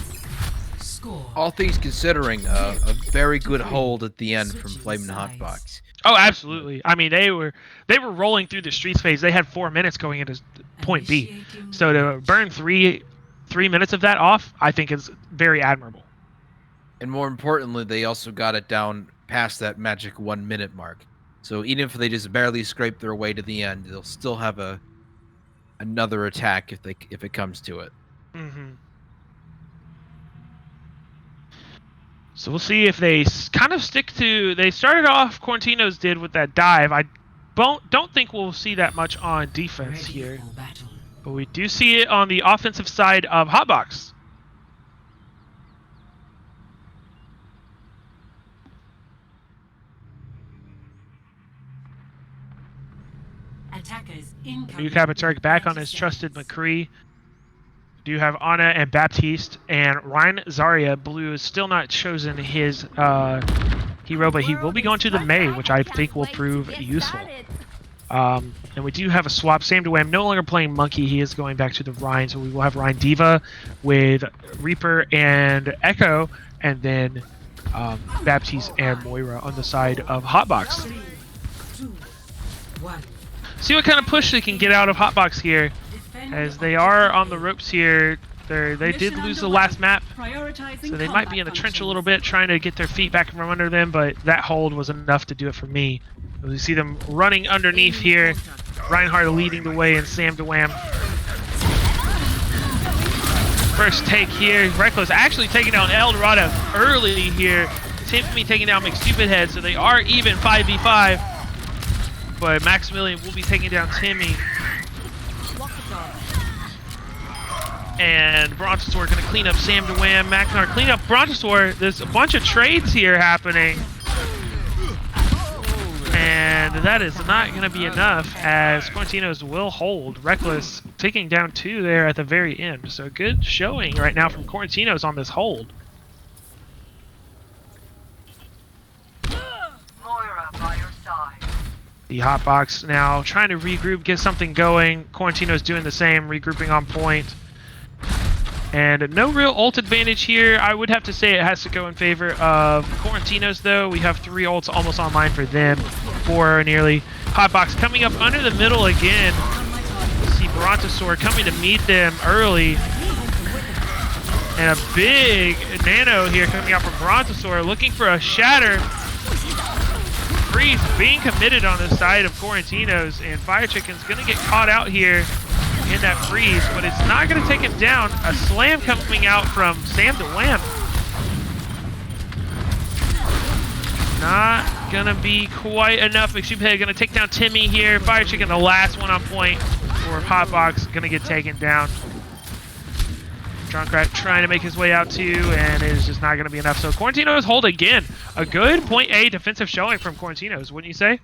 All things considering, a very good hold at the end from Flamin Hotbox. Oh, absolutely. I mean, they were rolling through the streets phase. They had 4 minutes going into point B, so to burn three minutes of that off, I think is very admirable. And more importantly, they also got it down past that magic 1 minute mark. So even if they just barely scrape their way to the end, they'll still have another attack if it comes to it. Mm-hmm. So we'll see if they kind of stick to. They started off. Quarantinos did with that dive. I don't think we'll see that much on defense here. But we do see it on the offensive side of Hotbox. Attackers incoming. New Kapaturk back on his trusted McCree. Do have Anna and Baptiste, and Ryan Zarya. Blue is still not chosen his hero, but he will be going to the May, which I think will prove useful. And we do have a swap. Sam DeWham no longer playing Monkey. He is going back to the Ryan, so we will have Ryan Diva with Reaper and Echo, and then Baptiste and Moira on the side of Hotbox. 3, 2, 1. See what kind of push they can get out of Hotbox here, as they are on the ropes here. They did lose the last map, so they might be in the trench a little bit, trying to get their feet back from under them, but that hold was enough to do it for me. We see them running underneath here. Reinhardt leading the way, and Sam DeWham. First take here. Reckless actually taking down El Dorado early here. Timmy taking down McStupidhead, so they are even 5v5. But Maximilian will be taking down Timmy. And Brontosaur going to clean up Sam DeWham. Magnar clean up Brontosaur. There's a bunch of trades here happening. And that is not going to be enough, as Quaratinos will hold. Reckless taking down 2 there at the very end. So good showing right now from Quaratinos on this hold. Moira by your side. The Hotbox now trying to regroup, get something going. Quarantino's doing the same, regrouping on point. And no real ult advantage here. I would have to say it has to go in favor of Quarantinos, though. We have 3 ults almost online for them. 4 nearly. Hotbox coming up under the middle again. See Brontosaur coming to meet them early. And a big nano here coming out from Brontosaur, looking for a shatter. Freeze being committed on the side of Quarantinos, and Fire Chicken's gonna get caught out here in that freeze, but it's not gonna take him down. A slam coming out from Sam DeWham. Not gonna be quite enough. McStupidhead gonna take down Timmy here. Fire Chicken, the last one on point for Hotbox, gonna get taken down. Junkrat trying to make his way out too, and it is just not going to be enough. So Quarantinos hold again. A good point A defensive showing from Quarantinos, wouldn't you say?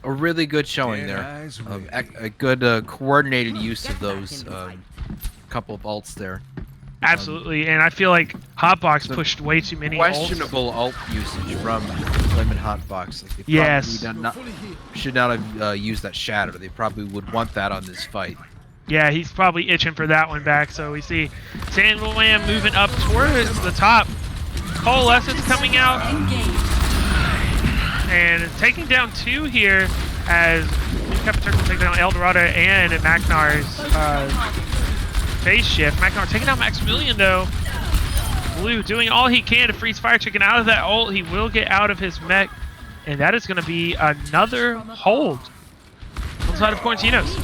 A really good showing there. A good coordinated use of those couple of ults there. Absolutely, and I feel like Hotbox pushed way too many questionable ult usage from Flamin Hotbox. Like, they yes. should not have used that shatter. They probably would want that on this fight. Yeah, he's probably itching for that one back. So we see Sam DeWham moving up towards the top. Coalescence coming out. And taking down 2 here, as Kapaturk will take down El Dorado and Magnar's phase shift. Magnar taking down Maximilian, though. Blue doing all he can to freeze Fire Chicken out of that ult. He will get out of his mech. And that is going to be another hold on the side of Quarantinos.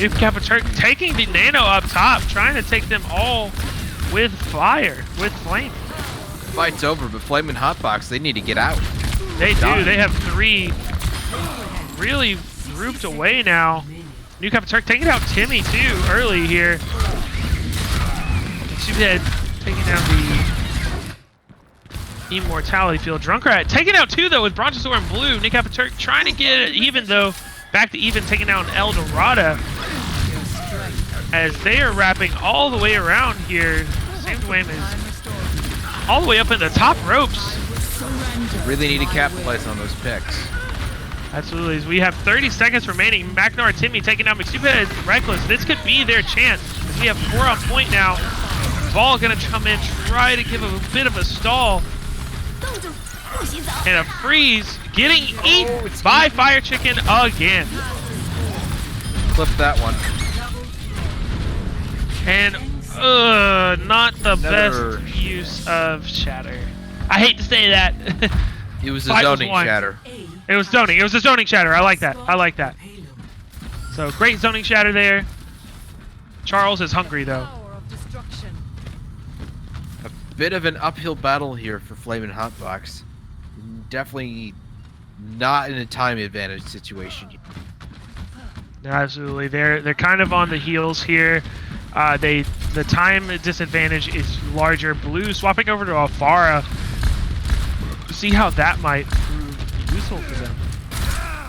New Kapaturk taking the nano up top, trying to take them all with fire, with flame. The fight's over, but Flamin Hotbox, they need to get out. They do. They have 3 really grouped away now. New Kapaturk taking out Timmy too early here. Stupid taking down the Immortality Field. Drunkrat taking out 2 though with Brontosaur and Blue. New Kapaturk trying to get it even though. Back to even, taking down El Dorado, as they are wrapping all the way around here. Sam DeWham is all the way up in the top ropes. Really need to capitalize on those picks. Absolutely. As we have 30 seconds remaining. Magnar and Timmy taking down McStupid and Reckless. This could be their chance. As we have 4 on point now. Ball gonna come in, try to give a bit of a stall. And a freeze, getting eaten by Fire Chicken again. Clip that one. And not the best use of shatter. I hate to say that. It was a zoning shatter. It was zoning. It was a zoning shatter. I like that. I like that. So great zoning shatter there. Charles is hungry though. A bit of an uphill battle here for Flamin Hotbox. Definitely not in a time advantage situation. Absolutely, they're kind of on the heels here. The time disadvantage is larger. Blue swapping over to Alfara. See how that might prove useful for them.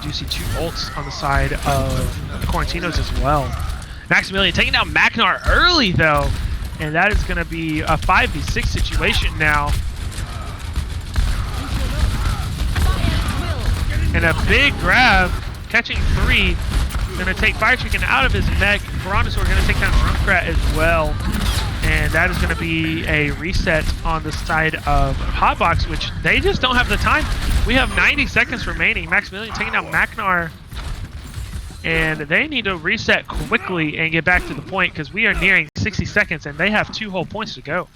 Do see 2 ults on the side of Quaratinos as well. Maximilian taking down Maknar early though, and that is going to be a 5v6 situation now. And a big grab, catching 3. Going to take Fire Chicken out of his mech. Brontosaur going to take down Junkrat as well. And that is going to be a reset on the side of Hotbox, which they just don't have the time. We have 90 seconds remaining. Maximilian taking down Maknar. And they need to reset quickly and get back to the point because we are nearing 60 seconds and they have 2 whole points to go.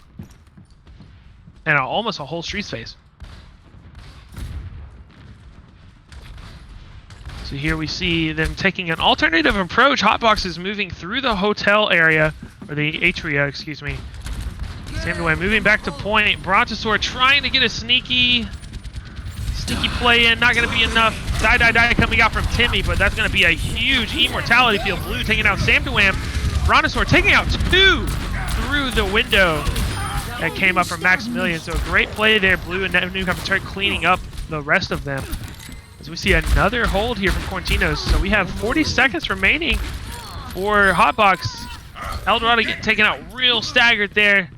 And almost a whole streets phase. So here we see them taking an alternative approach. Hotbox is moving through the hotel area, or the atria, excuse me. Samuel moving back to point. Brontosaur trying to get a sneaky play in. Not going to be enough. Die coming out from Timmy, but that's going to be a huge immortality field. Blue taking out Samduam. Brontosaur taking out 2 through the window that came up from Maximilian. So a great play there. Blue and Newcomb start cleaning up the rest of them. As we see another hold here from Quaratinos. So we have 40 seconds remaining for Hotbox. Eldorado getting taken out real staggered there.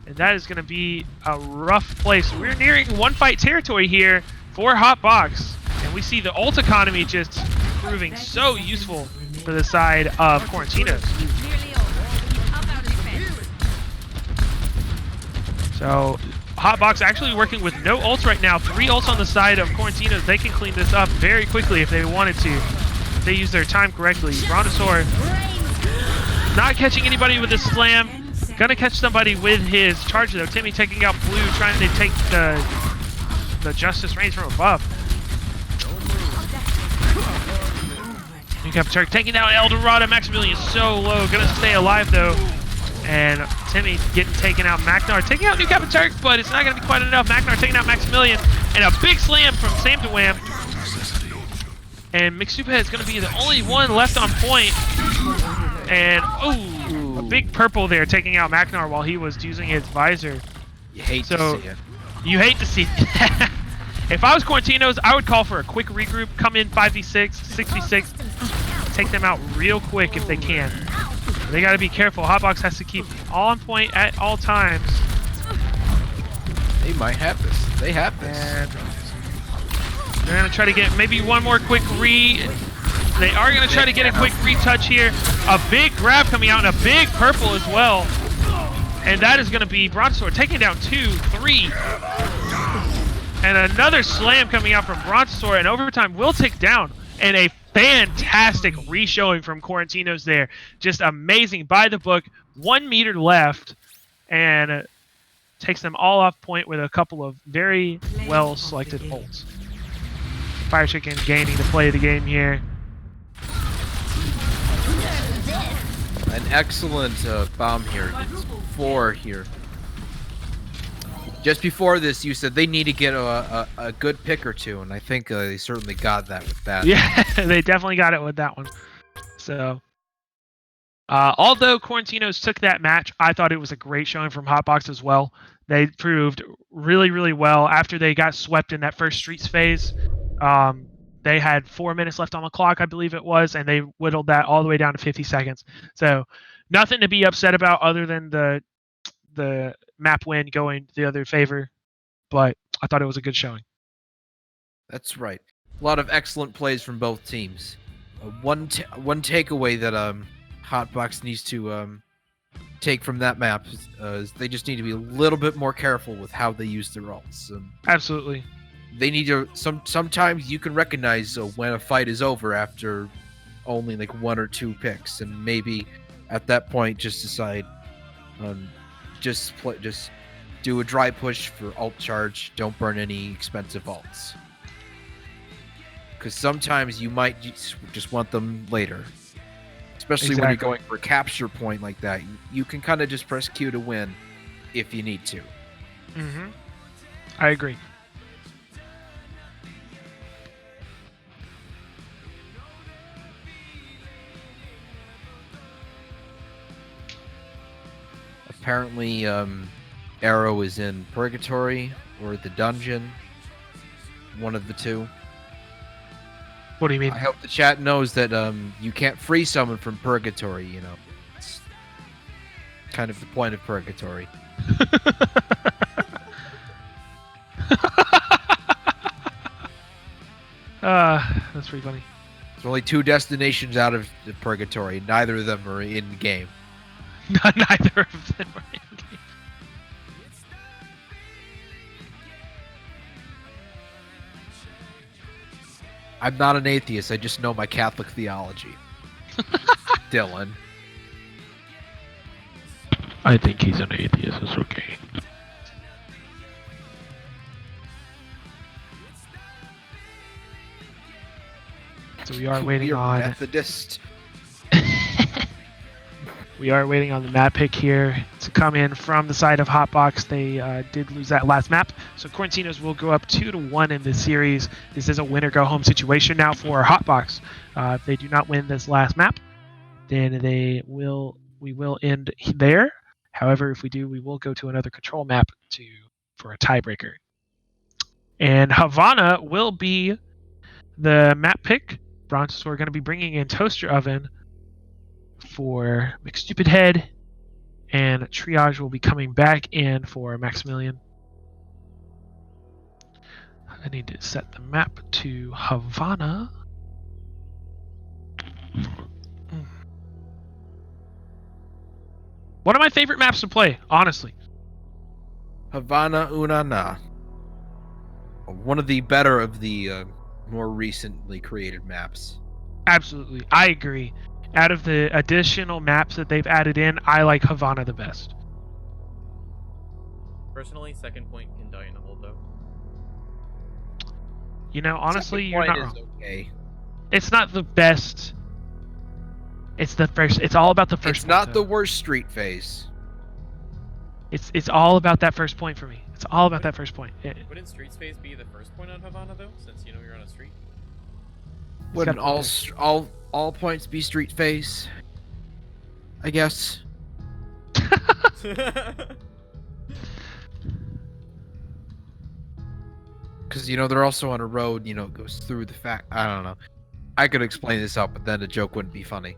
And that is going to be a rough place. We're nearing 1-fight territory here for Hotbox. And we see the ult economy just proving so useful for the side of Quaratinos. So Hotbox actually working with no ults right now. 3 ults on the side of Quaratinos. They can clean this up very quickly if they wanted to. If they use their time correctly. Brontosaur not catching anybody with a slam. Gonna catch somebody with his charge though. Timmy taking out Blue, trying to take the Justice Reigns from above. Newcap Turk taking down Eldorado. Maximilian so low. Gonna stay alive though. And Timmy getting taken out. Maknar taking out Newcap Turk, but it's not going to be quite enough. Maknar taking out Maximilian. And a big slam from Samduam. And Mixupa is going to be the only one left on point. And, oh, a big purple there taking out Maknar while he was using his visor. You hate to see it. You hate to see that. If I was Quaratinos, I would call for a quick regroup. Come in 5v6, 6v6. Take them out real quick if they can. They got to be careful. Hotbox has to keep all on point at all times. They might have this. They have this. And they're going to try to get maybe one more quick They are going to try to get a quick retouch here. A big grab coming out and a big purple as well. And that is going to be Brontosaur taking down 2, 3. And another slam coming out from Brontosaur. And overtime will take down. And a fantastic re-showing from Quaratinos there. Just amazing by the book. 1 meter left. And takes them all off point with a couple of very well selected ults. Fire Chicken gaining the play of the game here. An excellent bomb here. It's 4 here. Just before this, you said they need to get a good pick or 2, and I think they certainly got that with that. Yeah, they definitely got it with that one. So, although Quaratinos took that match, I thought it was a great showing from Hotbox as well. They proved really, really well after they got swept in that first Streets phase. They had 4 minutes left on the clock, I believe it was, and they whittled that all the way down to 50 seconds. So, nothing to be upset about other than the map win going the other favor, but I thought it was a good showing. That's right. A lot of excellent plays from both teams. One takeaway that Hotbox needs to take from that map is they just need to be a little bit more careful with how they use their ults. Absolutely. They need to. Sometimes you can recognize when a fight is over after only like 1 or 2 picks, and maybe at that point just decide. Just do a dry push for ult charge. Don't burn any expensive ults. Because sometimes you might just want them later. Especially when you're going for a capture point like that. You can kind of just press Q to win if you need to. Mm-hmm. I agree. Apparently, Arrow is in Purgatory or the dungeon. One of the two. What do you mean? I hope the chat knows that you can't free someone from Purgatory, you know. It's kind of the point of Purgatory. That's pretty funny. There's only 2 destinations out of the Purgatory. Neither of them are in game. Neither of them are in game. I'm not an atheist. I just know my Catholic theology. Dylan. I think he's an atheist. It's okay. So we are waiting You're on. Methodist. We are waiting on the map pick here to come in from the side of Hotbox. They did lose that last map, so Quaratinos will go up 2-1 in this series. This is a winner-go-home situation now for Hotbox. If they do not win this last map, then we will end there. However, if we do, we will go to another control map for a tiebreaker. And Havana will be the map pick. Bronx, we're going to be bringing in Toaster Oven for McStupid Head, and Triage will be coming back in for Maximilian. I need to set the map to Havana. One of my favorite maps to play, honestly. Havana Unana. One of the better of the more recently created maps. Absolutely, I agree. Out of the additional maps that they've added in, I like Havana the best. Personally, second point can die in a hole, though. You know, honestly, Second you're point not is wrong. okay. It's not the best. It's the first. It's all about the first. It's point, not though. the worst street phase. It's all about that first point for me. It's all about that first point. Wouldn't Street Space be the first point on Havana, though, since you know you're on a street? Wouldn't got all points be street phase? I guess. Because, you know, they're also on a road, you know, it goes through the I don't know. I could explain this out, but then the joke wouldn't be funny.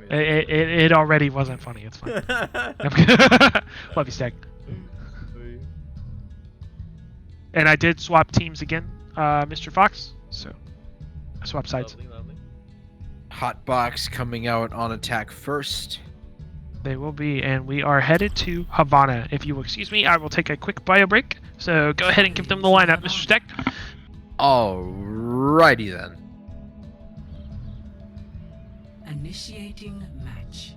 It already wasn't funny. It's fine. Love you, Stack. And I did swap teams again, Mr. Fox. So I swapped sides. Lovely, lovely. Hotbox coming out on attack first. They will be, and we are headed to Havana. If you will excuse me, I will take a quick bio break. So go ahead and give them the lineup, Mr. Stack. Alrighty then. Initiating match.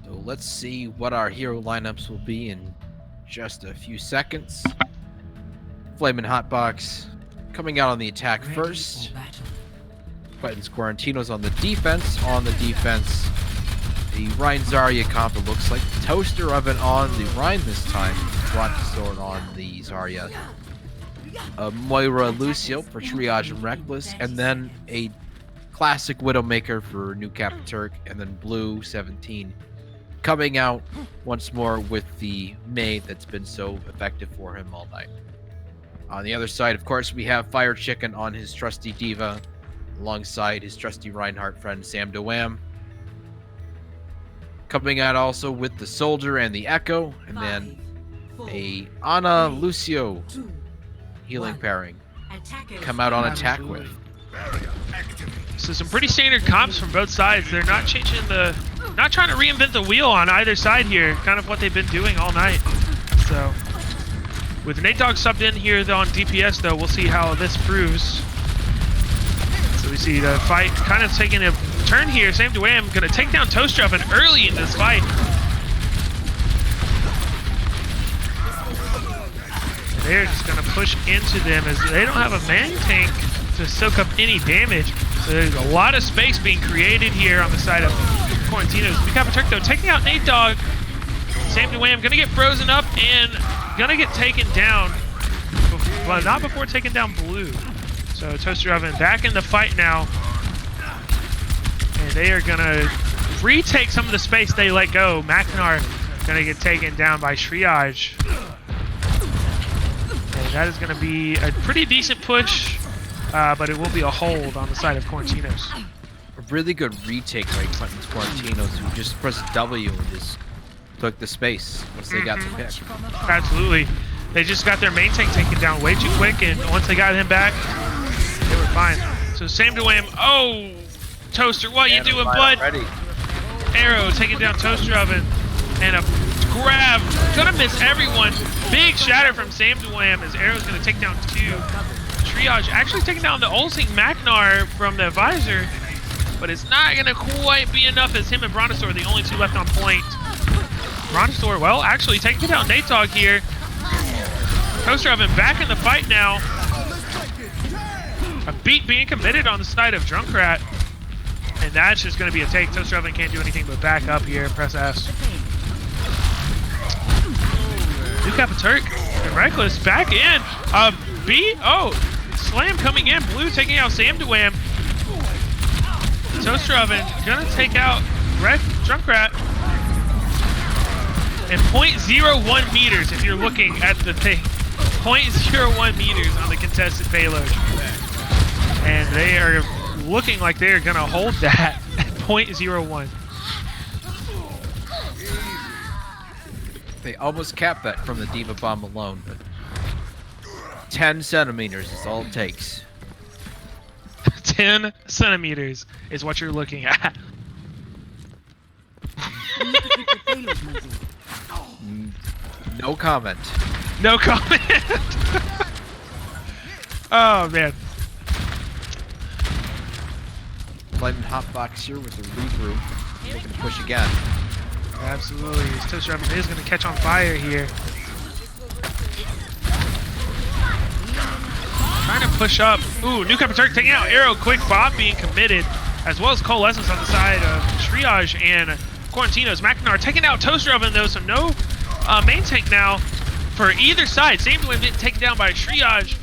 So let's see what our hero lineups will be in just a few seconds. Flamin' Hotbox coming out on the attack Ready first. for battle. Quentin's Quaratinos on the defense. On the defense, the Rhine Zarya comp, it looks like. Toaster Oven on the Rhine this time. Sword on the Zarya. Moira Lucio for Triage and Reckless. And then a classic Widowmaker for New Captain Turk. And then Blue 17 coming out once more with the May that's been so effective for him all night. On the other side, of course, we have Fire Chicken on his trusty Diva, alongside his trusty Reinhardt friend Sam DeWham. Coming out also with the Soldier and the Echo, and then 5, 4, a Ana Lucio 2, healing 1. pairing Attackers come out on attack with. So some pretty standard comps from both sides. They're not trying to reinvent the wheel on either side here. Kind of what they've been doing all night. So with Nate Dogg subbed in here on DPS, though, we'll see how this proves. So we see the fight kind of taking a turn here. Sam DeWham going to take down Toaster Oven early in this fight. They're just going to push into them as they don't have a man tank to soak up any damage. So there's a lot of space being created here on the side of Quaratinos. We have a Turk, though, taking out Nate Dogg. Sam DeWham going to get frozen up and going to get taken down but not before taking down blue. So Toaster Oven back in the fight now. And they are gonna retake some of the space they let go. Macknar gonna get taken down by Triage. And that is gonna be a pretty decent push, but it will be a hold on the side of Quaratinos. A really good retake by Quentin's Quaratinos, who just pressed W and just took the space once they got the pick. Absolutely. They just got their main tank taken down way too quick, and once they got him back, they were fine. So Sam DeWham, oh, Toaster, what you doing, bud? Ready. Arrow taking down Toaster Oven, and a grab, gonna miss everyone. Big shatter from Sam DeWham as Arrow's gonna take down 2. Triage actually taking down the Olsing Macknar from the visor, but it's not gonna quite be enough as him and Brontosaur are the only 2 left on point. Brontosaur, well, actually taking down Nate Dogg here. Toaster Oven back in the fight now. A beat being committed on the side of Junkrat. And that's just going to be a take. Toaster Oven can't do anything but back up here and press S. New Turk and Reckless back in. B. Oh, Slam coming in. Blue taking out Sam DeWham. Toaster Oven going to take out Junkrat. And 0.01 meters if you're looking at the thing. 0.01 meters on the contested payload. And they are looking like they are going to hold that at 0.01. They almost capped that from the Diva Bomb alone, but 10 centimeters is all it takes. 10 centimeters is what you're looking at. No comment. No comment. Oh, man. Flamin hotbox here with the regroup. Looking to push again. Absolutely. His Toaster Oven is going to catch on fire here. Trying to push up. Ooh, New Turk taking out Arrow. Quick Bob being committed, as well as Coalescence on the side of Triage and Quarantinos. Macknar taking out Toaster Oven, though, so no main tank now for either side. Same way getting taken down by Triage.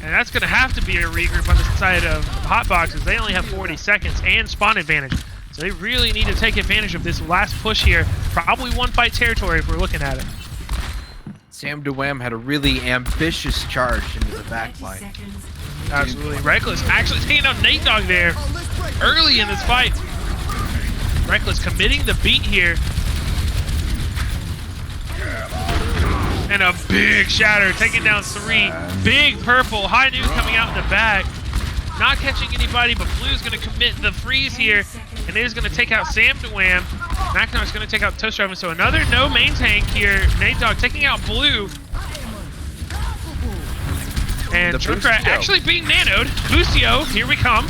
And that's going to have to be a regroup on the side of Hotboxes. They only have 40 seconds and spawn advantage. So they really need to take advantage of this last push here. Probably one fight territory if we're looking at it. Sam DeWham had a really ambitious charge into the back line. Absolutely. Reckless actually taking out Nate Dogg there early in this fight. Reckless committing the beat here. And a big shatter, taking down 3. Big purple, high noon coming out in the back. Not catching anybody, but Blue's going to commit the freeze here. And it is going to take out Sam DeWham. Macknar's going to take out Toaster Oven. So another no main tank here. Nate Dogg taking out Blue. And Junkrat actually being nanoed. Boostio, here we come.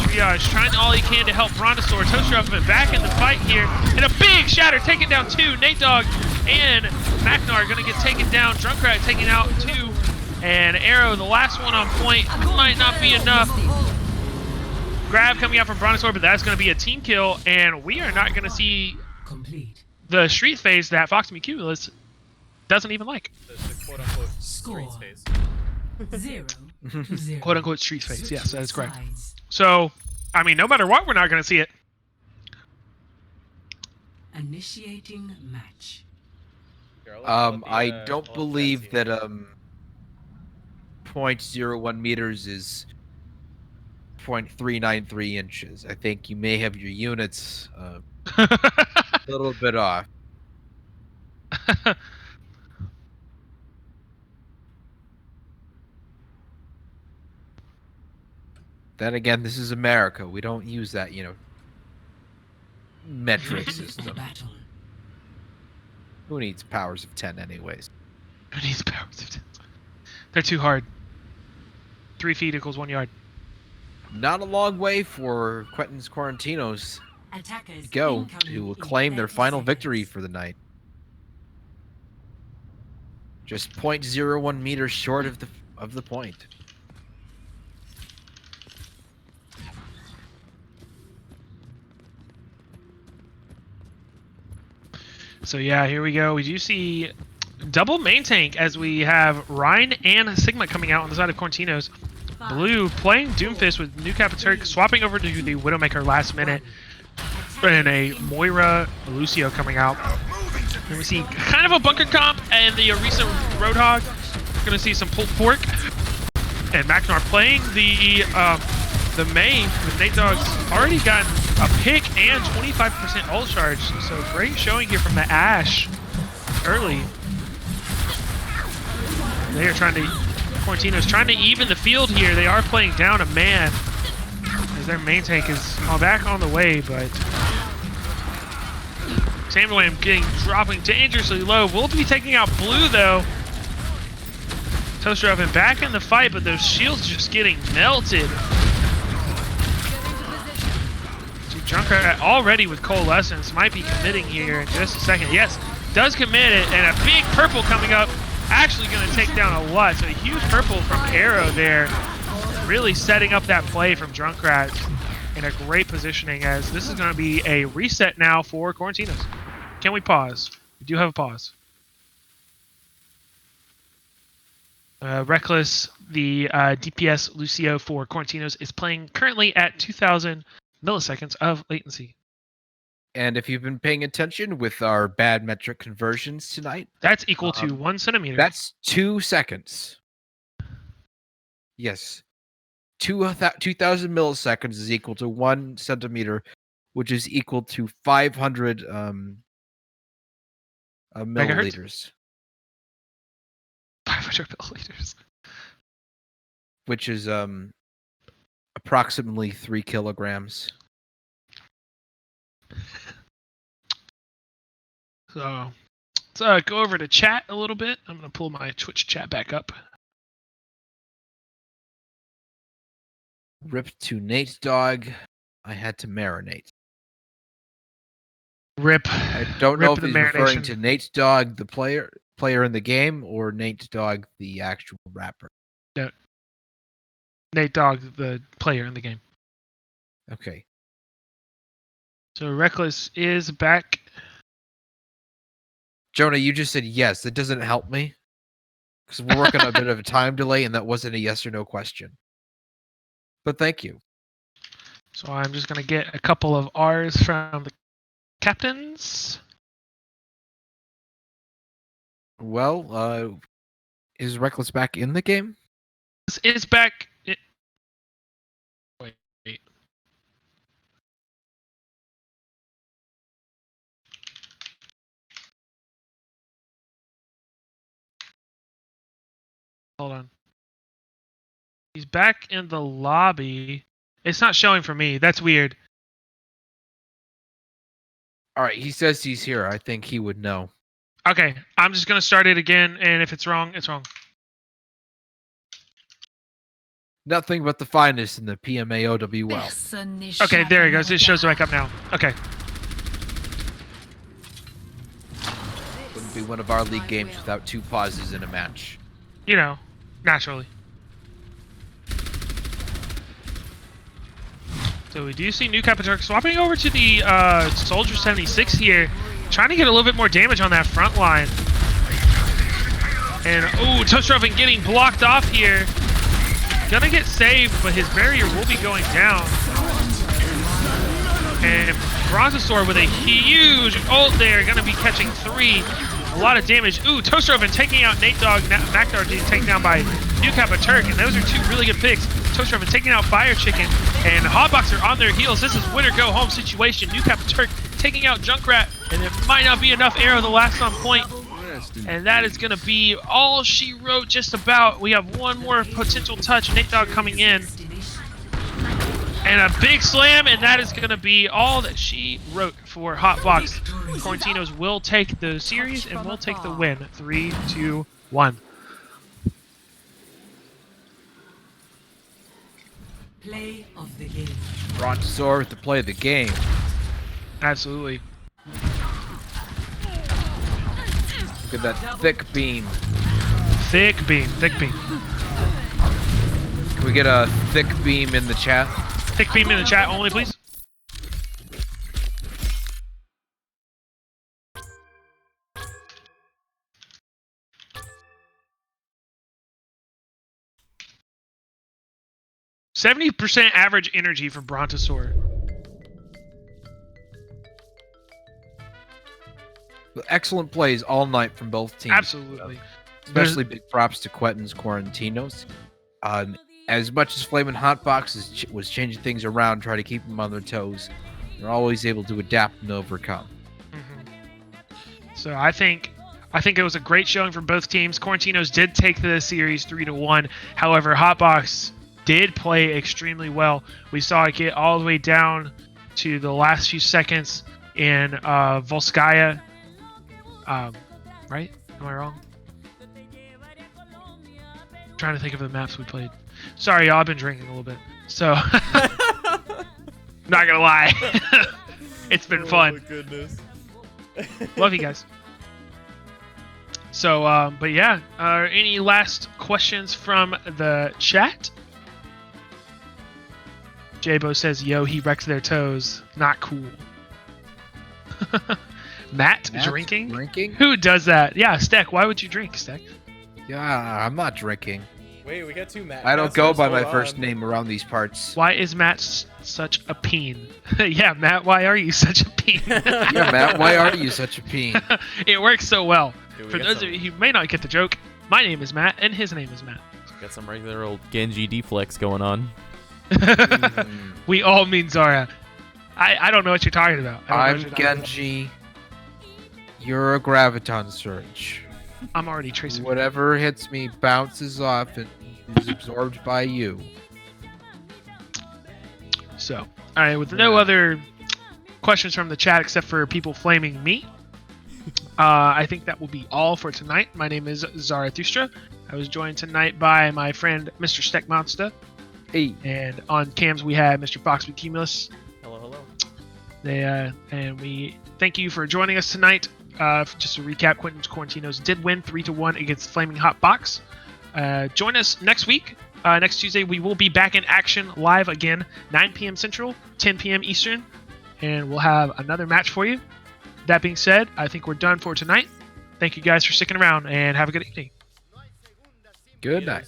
Triage trying all he can to help Brontosaur. Toaster Oven back in the fight here. And a big shatter taking down 2. Nate Dogg and Macknar going to get taken down. Junkrat taking out 2. And Arrow, the last one on point, might not be enough. Grab coming out from Brontosaur, but that's going to be a team kill. And we are not going to see the street phase that Foxy Cumulus doesn't even like. The quote-unquote street space. 0-0. Quote-unquote street phase, yes, that is correct. So, I mean, no matter what, we're not going to see it. Initiating match. I don't believe that 0.01 meters is 0.393 inches. I think you may have your units a little bit off. Then again, this is America. We don't use that, metric system. Who needs powers of 10 anyways? Who needs powers of 10? They're too hard. 3 feet equals 1 yard. Not a long way for Quentin's Quarantinos to go to claim their final victory for the night. Just 0.01 meters short of the point. So yeah, here we go. We do see double main tank as we have Rhine and Sigma coming out on the side of Quaratinos. Blue playing Doomfist with New Capiturk, swapping over to the Widowmaker last minute. And a Moira Lucio coming out. And we see kind of a bunker comp and the recent Roadhog. We're going to see some pulled pork. And Macnar playing the main with Nate Dogg's already gotten a pick and 25% ult charge. So great showing here from the Ashe early. They are trying to, Quaratinos trying to even the field here. They are playing down a man as their main tank is back on the way, but Samwam dropping dangerously low. We'll be taking out Blue though. Toaster Oven back in the fight, but those shields just getting melted. Junkrat already with Coalescence might be committing here in just a second. Yes, does commit it, and a big purple coming up. Actually going to take down a lot. So a huge purple from Arrow there. Really setting up that play from Junkrat in a great positioning, as this is going to be a reset now for Quaratinos. Can we pause? We do have a pause. Reckless, the DPS Lucio for Quaratinos, is playing currently at 2,000 milliseconds of latency. And if you've been paying attention with our bad metric conversions tonight, that's equal to 1 centimeter. That's 2 seconds. Yes. 2,000 milliseconds is equal to 1 centimeter, which is equal to 500 milliliters. 500 milliliters. Which is approximately 3 kilograms. So let's go over to chat a little bit. I'm going to pull my Twitch chat back up. Rip to Nate Dogg. I had to marinate. Rip. I don't know if he's referring to Nate Dogg, the player in the game, or Nate Dogg, the actual rapper. No. Nate Dogg, the player in the game. Okay. So Reckless is back. Jonah, you just said yes. That doesn't help me, because we're working on a bit of a time delay, and that wasn't a yes or no question. But thank you. So I'm just going to get a couple of R's from the captains. Well, is Reckless back in the game? Is back. Wait. Hold on. He's back in the lobby. It's not showing for me. That's weird. All right, he says he's here. I think he would know. Okay, I'm just going to start it again, and if it's wrong, it's wrong. Nothing but the finest in the PMAOWL. Okay, there he goes. It shows back up now. Okay. Wouldn't be one of our league games without 2 pauses in a match. You know, naturally. So we do see New Capiturk swapping over to the Soldier 76 here, trying to get a little bit more damage on that front line. And, Toaster Oven getting blocked off here. Gonna get saved, but his barrier will be going down. And Brontosaur with a huge ult there, gonna be catching 3. A lot of damage. Toaster Oven taking out Nate Dogg. Macnar being taken down by New Capiturk, and those are 2 really good picks. Toaster Oven taking out Fire Chicken, and Hotbox are on their heels. This is win or go home situation. New Capiturk taking out Junkrat, and it might not be enough arrow the last on point. And that is going to be all she wrote just about. We have one more potential touch. Nate Dogg coming in. And a big slam, and that is going to be all that she wrote for Hotbox. Quaratinos will take the series and will take the win. 3, 2, 1. Play of the game. Brontosaur with the play of the game. Absolutely. Look at that thick beam. Thick beam, thick beam. Can we get a thick beam in the chat? Thick beam in the chat only, please. 70% average energy for Brontosaur. Excellent plays all night from both teams. Absolutely. Especially big props to Quentin's Quarantinos. As much as Flamin' Hotbox was changing things around, trying to keep them on their toes, they're always able to adapt and overcome. So I think it was a great showing from both teams. Quarantinos did take the series 3-1. However, Hotbox did play extremely well. We saw it get all the way down to the last few seconds in Volskaya. Right? Am I wrong? I'm trying to think of the maps we played. Sorry, y'all. I've been drinking a little bit. So, not gonna lie. It's been fun. Oh my goodness. Love you guys. So, but yeah, any last questions from the chat? Jabo says, yo, he wrecks their toes. Not cool. Matt drinking? Who does that? Yeah, Steck, why would you drink, Steck? Yeah, I'm not drinking. Wait, we got 2 Matt. I don't go by my Hold first on. name around these parts. Why is Matt such a peen? Yeah, Matt, why are you such a peen? Yeah, Matt, why are you such a peen? It works so well. Dude, we For got those of you who may not get the joke, my name is Matt, and his name is Matt. Got some regular old Genji deflex going on. We all mean Zara. I don't know what you're talking about. I I'm don't know what you're talking Genji. You're a graviton surge. about. I'm already tracing. Whatever hits me bounces off and is absorbed by you. So, all right, with no other questions from the chat except for people flaming me, I think that will be all for tonight. My name is Zarathustra. I was joined tonight by my friend Mr. Steck Monster. Hey. And on cams we had Mr. Fox with Cumulus. Hello. And we thank you for joining us tonight. Just to recap, Quentin's Quarantinos did win 3-1 against Flaming Hot Box. Join us next week. Next Tuesday, we will be back in action live again, 9 p.m. Central, 10 p.m. Eastern, and we'll have another match for you. That being said, I think we're done for tonight. Thank you guys for sticking around, and have a good evening. Good night.